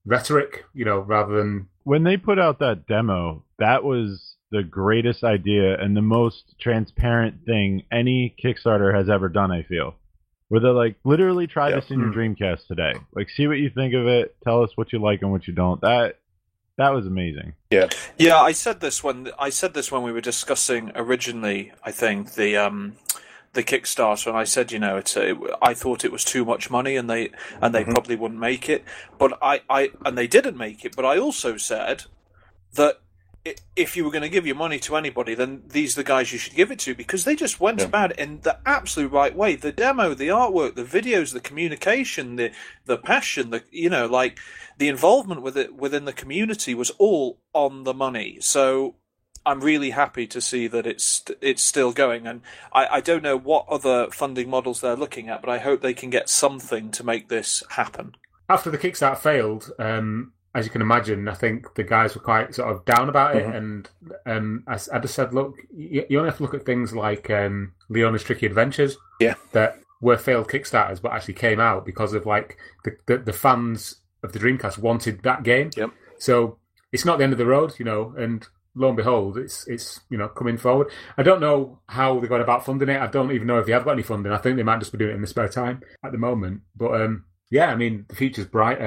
E: rhetoric, rather than...
H: When they put out that demo, that was the greatest idea and the most transparent thing any Kickstarter has ever done, I feel. Where they're literally try this in your Dreamcast today. See what you think of it. Tell us what you like and what you don't. That was amazing.
G: Yeah.
F: Yeah, I said this when we were discussing originally, I think, the Kickstarter, and I said, I thought it was too much money, and they probably wouldn't make it. But and they didn't make it. But I also said that if you were going to give your money to anybody, then these are the guys you should give it to, because they just went about it in the absolute right way. The demo, the artwork, the videos, the communication, the passion, the involvement with it within the community was all on the money. So I'm really happy to see that it's still going, and I don't know what other funding models they're looking at, but I hope they can get something to make this happen.
E: After the Kickstarter failed, as you can imagine, I think the guys were quite sort of down about it, and I just said, look, you only have to look at things like Leona's Tricky Adventures, that were failed Kickstarters, but actually came out because of the fans of the Dreamcast wanted that game.
G: Yep.
E: So it's not the end of the road, and lo and behold, it's coming forward. I don't know how they're going about funding it. I don't even know if they have got any funding. I think they might just be doing it in the spare time at the moment. But the future's bright.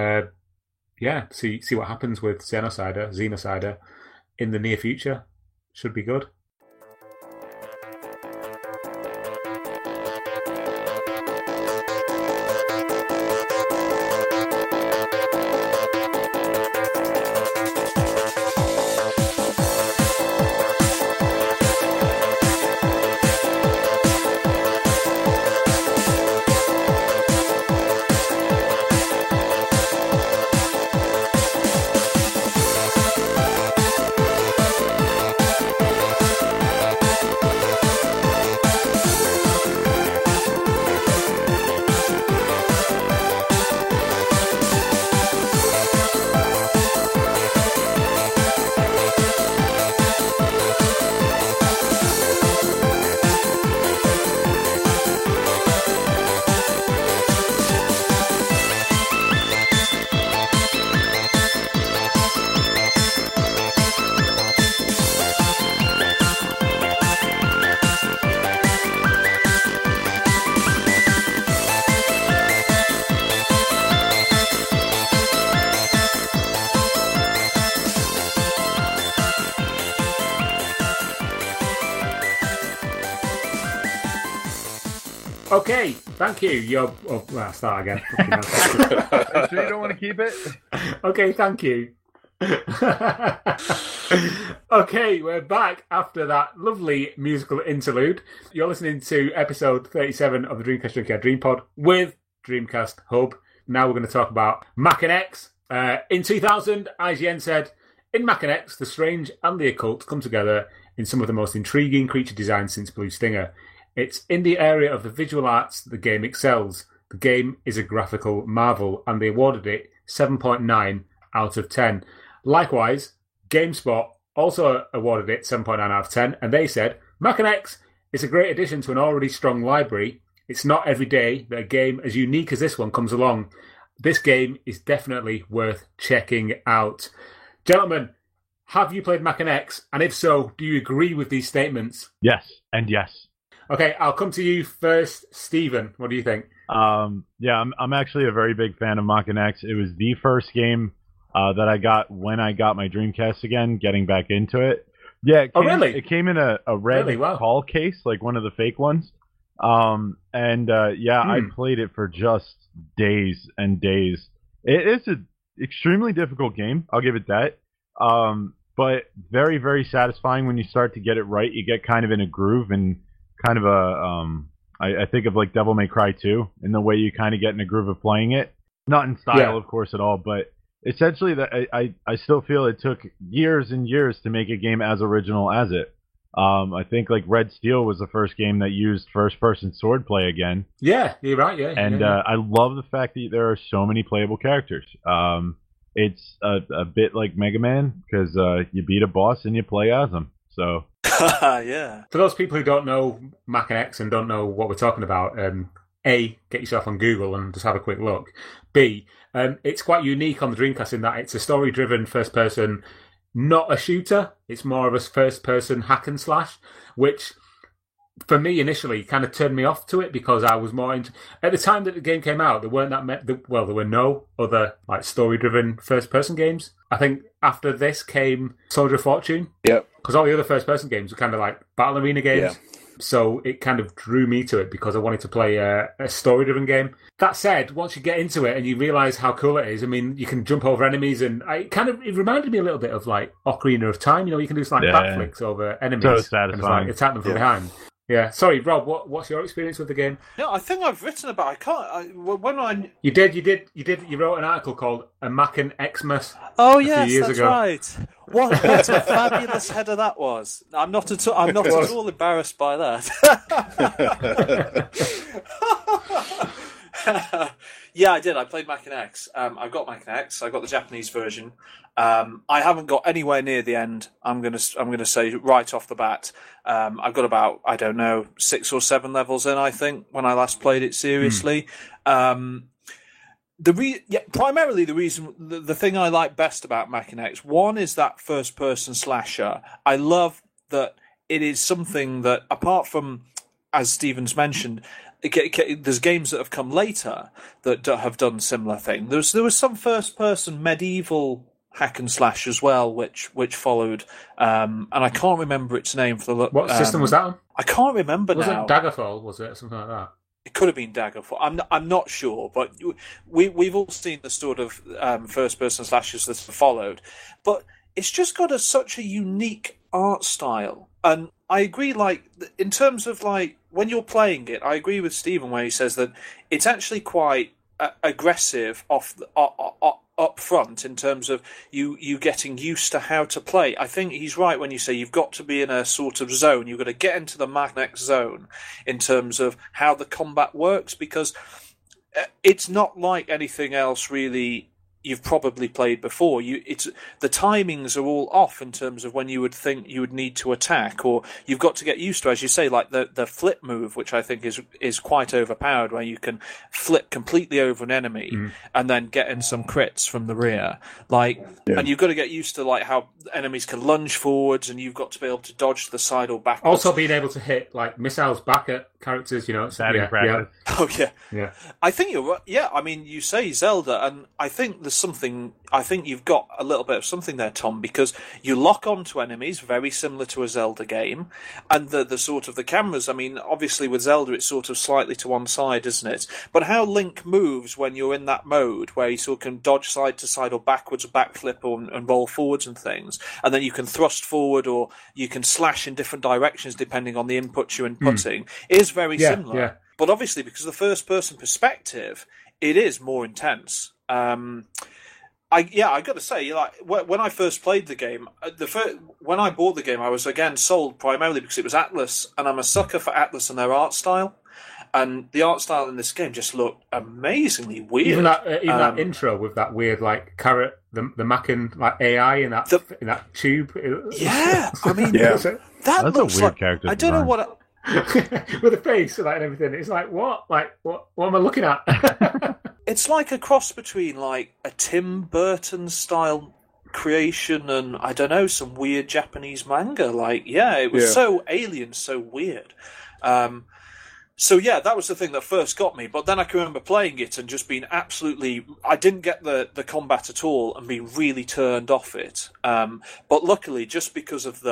E: See what happens with Xenocider in the near future. Should be good. Okay, thank you. I'll start again.
H: Are you sure you don't want to keep it?
E: Okay, thank you. Okay, we're back after that lovely musical interlude. You're listening to episode 37 of the Dreamcast Junkyard Dream Pod with Dreamcast Hub. Now we're going to talk about Mac and X. In 2000, IGN said, in Mac and X, the strange and the occult come together in some of the most intriguing creature designs since Blue Stinger. It's in the area of the visual arts that the game excels. The game is a graphical marvel, and they awarded it 7.9 out of 10. Likewise, GameSpot also awarded it 7.9 out of 10, and they said, Mac and X is a great addition to an already strong library. It's not every day that a game as unique as this one comes along. This game is definitely worth checking out. Gentlemen, have you played Mac and X? And if so, do you agree with these statements?
H: Yes, and yes.
E: Okay, I'll come to you first. Stephen, what do you think?
H: I'm actually a very big fan of Mac and X. It was the first game that I got when I got my Dreamcast again, getting back into it. Yeah,
E: really?
H: It came in a red call case, like one of the fake ones. I played it for just days and days. It is an extremely difficult game, I'll give it that. But very, very satisfying when you start to get it right. You get kind of in a groove and kind of I think of like Devil May Cry 2 in the way you kind of get in a groove of playing it. Not in style, of course, at all, but essentially that I still feel it took years and years to make a game as original as it. I think like Red Steel was the first game that used first-person swordplay again.
E: Yeah, you're right. Yeah,
H: and I love the fact that there are so many playable characters. It's a bit like Mega Man because you beat a boss and you play as him. So
F: yeah.
E: For those people who don't know Mac and X and don't know what we're talking about, A, get yourself on Google and just have a quick look. B, it's quite unique on the Dreamcast in that it's a story-driven first-person. Not a shooter, it's more of a first-person hack and slash, which for me initially kind of turned me off to it because I was more into... At the time that the game came out, there weren't there were no other like story-driven first-person games. I think after this came Soldier of Fortune.
G: Yep.
E: Because all the other first-person games were kind of like battle arena games. Yeah. So it kind of drew me to it because I wanted to play a story-driven game. That said, once you get into it and you realise how cool it is, I mean, you can jump over enemies, and it reminded me a little bit of like Ocarina of Time. You know, you can do like backflicks over enemies.
H: So satisfying.
E: And like attack them from behind. Yeah. Sorry, Rob. What's your experience with the game?
F: No, I think I've written about.
E: You did. You wrote an article called "A Mac and Xmas."
F: Oh yes, that's right. What a fabulous header that was! I'm not at all embarrassed by that. Yeah, I did. I played Mac and X. I've got Mac and X. I got the Japanese version. I haven't got anywhere near the end. I'm gonna say right off the bat. I've got about 6 or 7 levels in. I think when I last played it seriously. Primarily the reason, the thing I like best about Mac and X, one is that first-person slasher. I love that it is something that, apart from, as Stephen's mentioned, there's games that have come later that have done similar things. There was some first-person medieval hack and slash as well, which followed, and I can't remember its name for the.
E: What system was that on?
F: I can't remember now.
E: Was it Daggerfall? Was it something like that?
F: It could have been Daggerfall. I'm not sure, but we've all seen the sort of first-person slashes that have followed. But it's just got such a unique art style, and I agree. Like in terms of like when you're playing it, I agree with Stephen where he says that it's actually quite aggressive up front in terms of you getting used to how to play. I think he's right when you say you've got to be in a sort of zone. You've got to get into the Mac and X zone in terms of how the combat works, because it's not like anything else really you've probably played before. The timings are all off in terms of when you would think you would need to attack, or you've got to get used to, as you say, like the flip move, which I think is quite overpowered, where you can flip completely over an enemy and then get in some crits from the rear. And you've got to get used to like how enemies can lunge forwards, and you've got to be able to dodge to the side or backwards.
E: Also being able to hit like missiles back at characters,
H: practice.
F: Oh
E: yeah.
F: I think you're right. Yeah, I mean, you say Zelda, and I think there's something. I think you've got a little bit of something there, Tom, because you lock onto enemies very similar to a Zelda game, and the sort of the cameras. I mean, obviously with Zelda, it's sort of slightly to one side, isn't it? But how Link moves when you're in that mode where you sort of can dodge side to side or backwards, or backflip, and roll forwards and things, and then you can thrust forward or you can slash in different directions depending on the input you're inputting, is very similar. Yeah. But obviously, because of the first-person perspective, it is more intense. I got to say, like when I first played the game, when I bought the game, I was again sold primarily because it was Atlas, and I'm a sucker for Atlas and their art style. And the art style in this game just looked amazingly weird.
E: Even that intro with that weird like carrot, the Mackin like AI in that tube.
F: Yeah, I mean, that's
H: a weird character.
F: I don't know what.
E: With a face and everything, it's like what am I looking at?
F: It's like a cross between like a Tim Burton style creation and I don't know, some weird Japanese manga. It was so alien, so weird. So yeah, that was the thing that first got me. But then I can remember playing it and just being absolutely... I didn't get the combat at all and being really turned off it. But luckily, just because of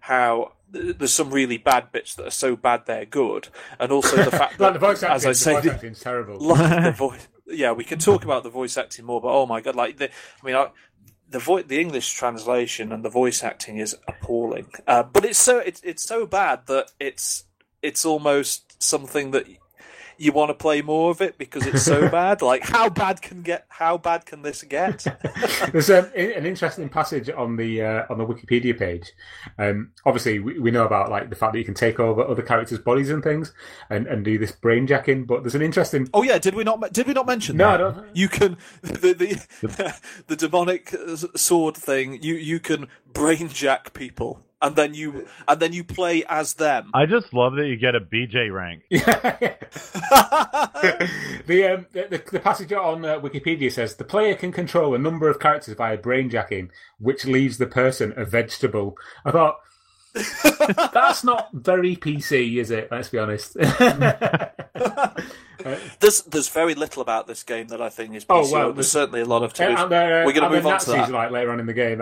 F: how there's some really bad bits that are so bad they're good, and also the fact that,
E: the voice acting,
F: as I say,
E: the voice acting's terrible.
F: The voice, yeah, we can talk about the voice acting more, but oh my god, the English translation and the voice acting is appalling. But it's so bad that it's almost something that you want to play more of it because it's so bad? Like, how bad can this get?
E: There's an interesting passage on the Wikipedia page. Obviously, we know about like the fact that you can take over other characters' bodies and things, and do this brain jacking. But there's an interesting.
F: Oh yeah, did we not mention
E: No,
F: that?
E: I don't.
F: You can the demonic sword thing. You can brain jack people. And then you play as them.
H: I just love that you get a BJ rank.
E: The passage on Wikipedia says the player can control a number of characters via brainjacking, which leaves the person a vegetable. I thought that's not very PC, is it? Let's be honest.
F: There's very little about this game that I think is PC.
E: Oh well,
F: there's certainly a lot of. We're going to move on to that.
E: Like later on in the game.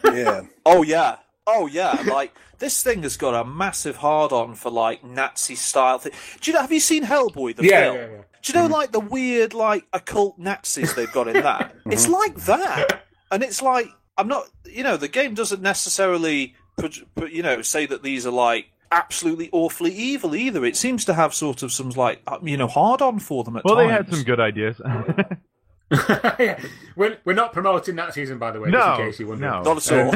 G: Yeah.
F: Oh yeah, like this thing has got a massive hard-on for like Nazi style thing. Do you know? Have you seen Hellboy the film?
E: Yeah.
F: Do you know like the weird like occult Nazis they've got in that? It's like that, and it's like I'm not. The game doesn't necessarily say that these are like absolutely awfully evil either. It seems to have sort of some like hard-on for them at times.
H: Well, they had some good ideas.
E: Yeah. We're not promoting Nazism, by the way.
H: No,
E: just in case you wonder.
H: no.
F: Not at all.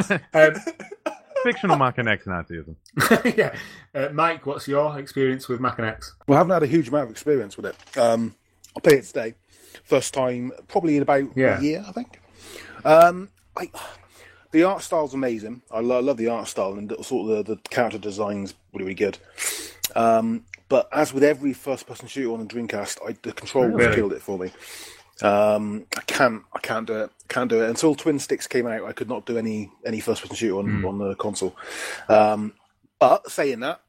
H: Fictional Mach and X Nazism.
E: Yeah. Mike, what's your experience with Mach and X?
G: Well, I haven't had a huge amount of experience with it. I played it today. First time, probably in about a year, I think. The art style's amazing. I love the art style, and sort of the character design's really good. But as with every first-person shooter on the Dreamcast, the controls killed it for me. I can't do it. Until Twin Sticks came out, I could not do any first-person shooter on the console. But saying that,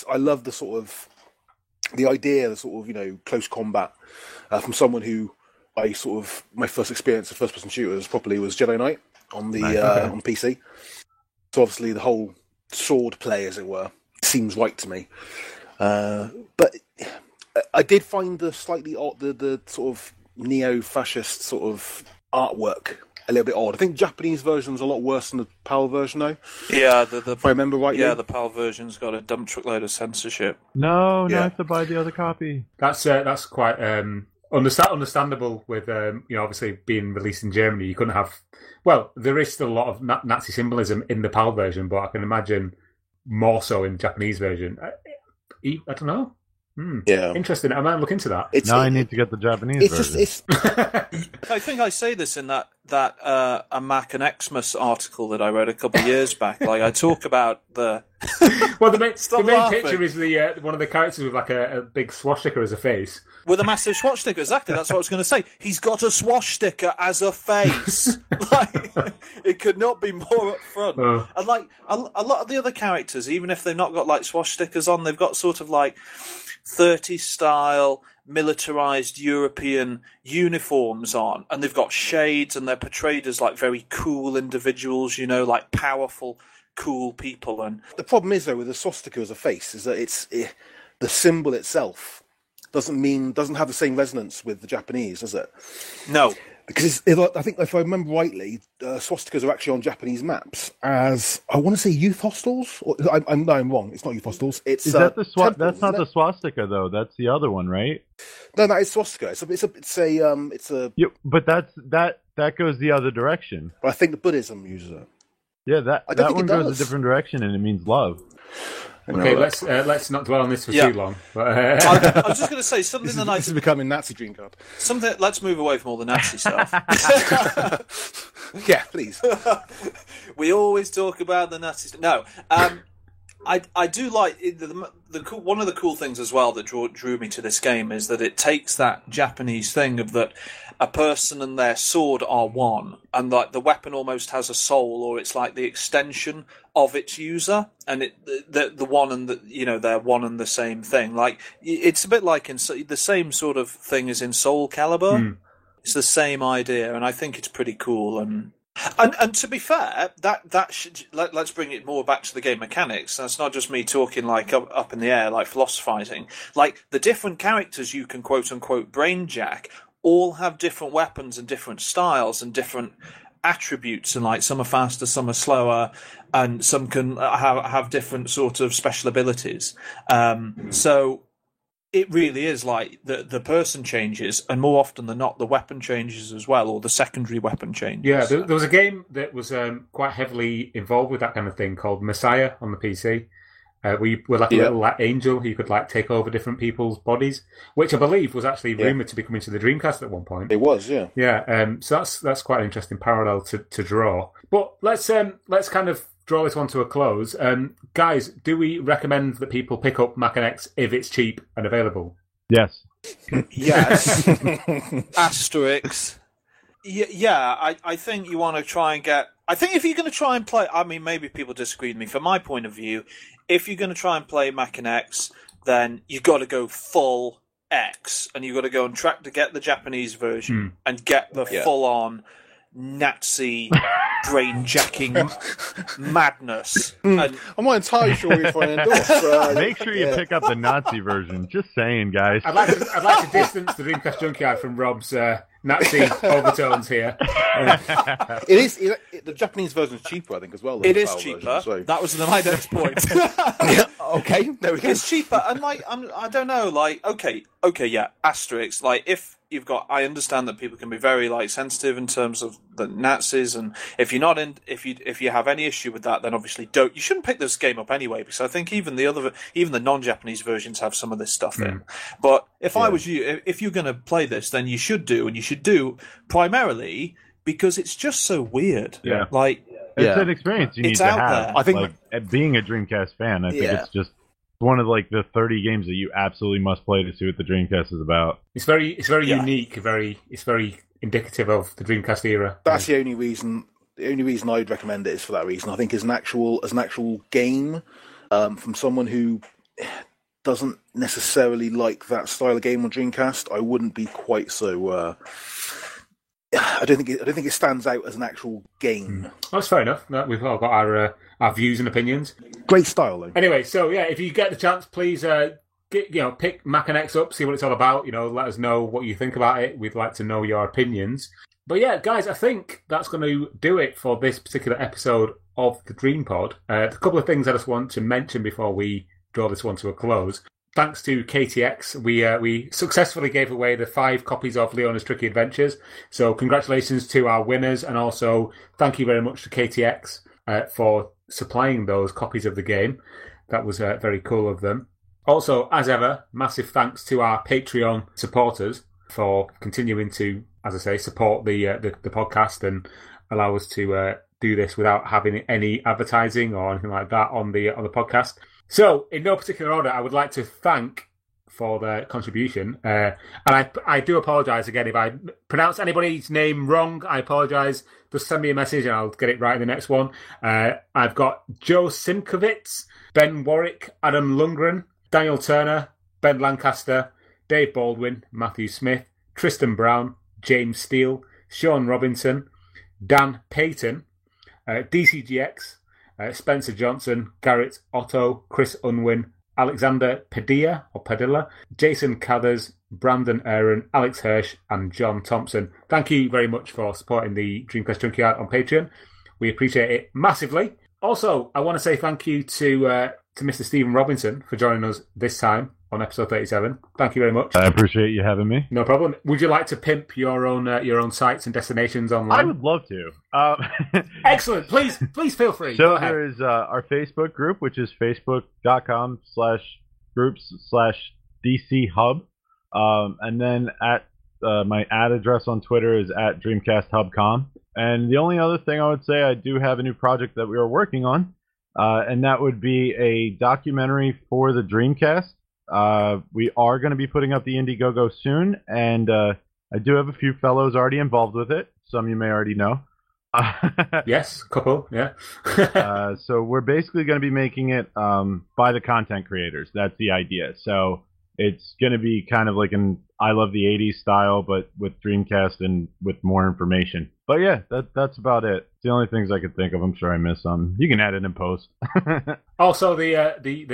G: I love the sort of the idea, the sort of close combat from someone who my first experience of first-person shooters properly was Jedi Knight on the on PC. So obviously the whole sword play, as it were, seems right to me. But I did find the slightly odd, the sort of neo-fascist sort of artwork a little bit odd. I think the Japanese version's a lot worse than the PAL version, though.
F: Yeah,
G: if I remember rightly.
F: Yeah, the PAL version's got a dump truckload of censorship.
H: No, I have to buy the other copy.
E: That's quite understandable with obviously being released in Germany. You couldn't have. Well, there is still a lot of Nazi symbolism in the PAL version, but I can imagine more so in the Japanese version. I don't know.
G: Yeah,
E: interesting. I might look into that.
H: I need to get the Japanese version.
F: I think I say this in that a Mac and Xmas article that I wrote a couple of years back. Like I talk about the.
E: Well, the main picture is the one of the characters with like a big swastika as a face.
F: With a massive swastika, exactly. That's what I was going to say. He's got a swastika as a face. Like, it could not be more up front. And like a lot of the other characters, even if they've not got like swastikas on, they've got sort of like 30s style militarized European uniforms on, and they've got shades, and they're portrayed as like very cool individuals, like powerful, cool people. And
G: the problem is though with the swastika as a face is that the symbol itself doesn't have the same resonance with the Japanese, does it?
F: No.
G: Because I think if I remember rightly, swastikas are actually on Japanese maps as, I want to say, youth hostels. I'm wrong. It's not youth hostels. It's
H: that the
G: temples,
H: that's not the swastika though. That's the other one, right?
G: No, that is swastika. It's a.
H: Yeah, but that goes the other direction.
G: But I think the Buddhism uses it.
H: Yeah, that one goes a different direction, and it means love.
E: Okay, let's not dwell on this for too long. But,
F: I was just going to say something
G: this is becoming Nazi dream card.
F: Let's move away from all the Nazi stuff.
G: Yeah, please.
F: We always talk about the Nazi stuff. No, I do like one of the cool things as well that drew me to this game is that it takes that Japanese thing of that a person and their sword are one, and like the weapon almost has a soul, or it's like the extension of its user, and the one and they're one and the same thing. Like it's a bit like in the same sort of thing as in Soul Calibur. It's the same idea, and I think it's pretty cool. And to be fair, that should let's bring it more back to the game mechanics. That's not just me talking like up in the air, like philosophizing. Like the different characters you can quote unquote brainjack all have different weapons and different styles and different attributes, and like some are faster, some are slower, and some can have different sort of special abilities. So it really is like the person changes, and more often than not, the weapon changes as well, or the secondary weapon changes.
E: Yeah, there was a game that was quite heavily involved with that kind of thing called Messiah on the PC. We were like a little like angel who could like take over different people's bodies, which I believe was actually rumoured to be coming to the Dreamcast at one point.
G: It was, yeah.
E: Yeah, so that's quite an interesting parallel to draw. But let's kind of draw this one to a close. Guys, do we recommend that people pick up Mac and X if it's cheap and available?
H: Yes.
F: Yes. Asterisk. Yeah, I think you want to try and get... I think if you're going to try and play... I mean, maybe people disagree with me. From my point of view, if you're going to try and play Mac and X, then you've got to go full X, and you've got to go and track to get the Japanese version and get the full-on Nazi brain-jacking madness. And
G: I'm not entirely sure we're trying to endorse.
H: Make sure you pick up the Nazi version. Just saying, guys.
E: I'd like to distance the Dreamcast Junkyard from Rob's Nazi overtones here.
G: The Japanese version is cheaper, I think, as well.
F: It is cheaper. Version, so. That was my next point.
G: Okay, there we go.
F: It's cheaper, and like I don't know, like okay, yeah, asterisk. Like if you've got, I understand that people can be very like sensitive in terms of the Nazis, and if you're not in, if you have any issue with that, then obviously you shouldn't pick this game up anyway, because I think even the non-Japanese versions have some of this stuff in. But if I was you, if you're going to play this, then you should do primarily because it's just so weird.
H: Yeah,
F: like.
H: It's an experience you need to have.
F: There.
H: I think, being a Dreamcast fan, I think it's just one of like the 30 games that you absolutely must play to see what the Dreamcast is about.
E: It's very unique. It's very indicative of the Dreamcast era.
G: That's the only reason. The only reason I'd recommend it is for that reason. I think as an actual game from someone who doesn't necessarily like that style of game on Dreamcast, I wouldn't be quite so. I don't think it stands out as an actual game.
E: That's fair enough. We've all got our views and opinions.
G: Great style, though.
E: Anyway, so yeah, if you get the chance, please pick Mac and X up, see what it's all about. Let us know what you think about it. We'd like to know your opinions. But yeah, guys, I think that's going to do it for this particular episode of the Dream Pod. A couple of things I just want to mention before we draw this one to a close. Thanks to KTX, we successfully gave away the 5 copies of Leona's Tricky Adventures. So congratulations to our winners, and also thank you very much to KTX for supplying those copies of the game. That was very cool of them. Also, as ever, massive thanks to our Patreon supporters for continuing to, as I say, support the podcast and allow us to do this without having any advertising or anything like that on the podcast. So, in no particular order, I would like to thank for their contribution. And I do apologise again if I pronounce anybody's name wrong. I apologise. Just send me a message and I'll get it right in the next one. I've got Joe Simkovitz, Ben Warwick, Adam Lundgren, Daniel Turner, Ben Lancaster, Dave Baldwin, Matthew Smith, Tristan Brown, James Steele, Sean Robinson, Dan Payton, DCGX, Spencer Johnson, Garrett Otto, Chris Unwin, Alexander Padilla, Jason Cathers, Brandon Aaron, Alex Hirsch, and John Thompson. Thank you very much for supporting the Dreamcast Junkyard on Patreon. We appreciate it massively. Also, I want to say thank you to Mr. Stephen Robinson for joining us this time on episode 37. Thank you very much.
H: I appreciate you having me.
E: No problem. Would you like to pimp your own sites and destinations online?
H: I would love to.
E: Excellent. Please feel free.
H: So there is our Facebook group, which is facebook.com/groups/DC Hub. And then at my ad address on Twitter is at DreamcastHubCom. And the only other thing I would say, I do have a new project that we are working on, and that would be a documentary for the Dreamcast. We are going to be putting up the Indiegogo soon, and I do have a few fellows already involved with it. Some you may already know.
E: Yes, couple, yeah.
H: So we're basically going to be making it by the content creators. That's the idea. So it's going to be kind of like an I Love the 80s style, but with Dreamcast and with more information. But yeah, that's about it. It's the only things I could think of. I'm sure I missed some. You can add it in post.
E: Also, the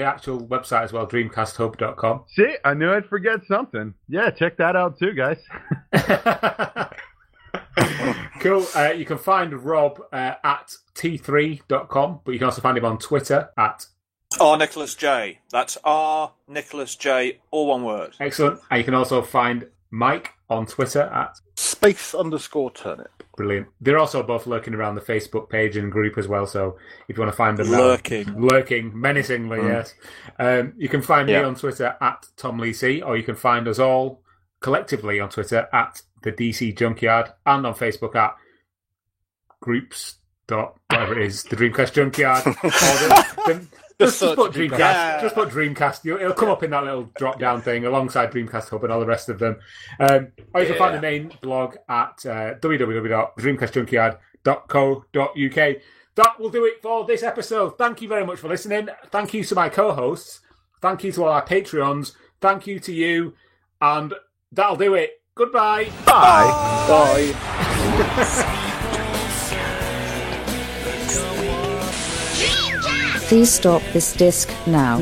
E: actual website as well, dreamcasthub.com.
H: See, I knew I'd forget something. Yeah, check that out too, guys.
E: Cool. You can find Rob at t3.com, but you can also find him on Twitter at
F: R. Nicholas J. That's R. Nicholas J. All one word.
E: Excellent. And you can also find Mike on Twitter at
G: Space_turnip.
E: Brilliant. They're also both lurking around the Facebook page and group as well, so if you want to find them lurking menacingly, yes. You can find me on Twitter at Tom Lee C, or you can find us all collectively on Twitter at the DC Junkyard, and on Facebook at groups. Whatever it is, the Dreamcast Junkyard. Just put Dreamcast. Yeah. Just put Dreamcast. It'll come up in that little drop-down thing alongside Dreamcast Hub and all the rest of them. Or you can find the main blog at www.dreamcastjunkyard.co.uk. That will do it for this episode. Thank you very much for listening. Thank you to my co-hosts. Thank you to all our Patreons. Thank you to you. And that'll do it. Goodbye.
G: Bye. Bye.
A: Please stop this disc now.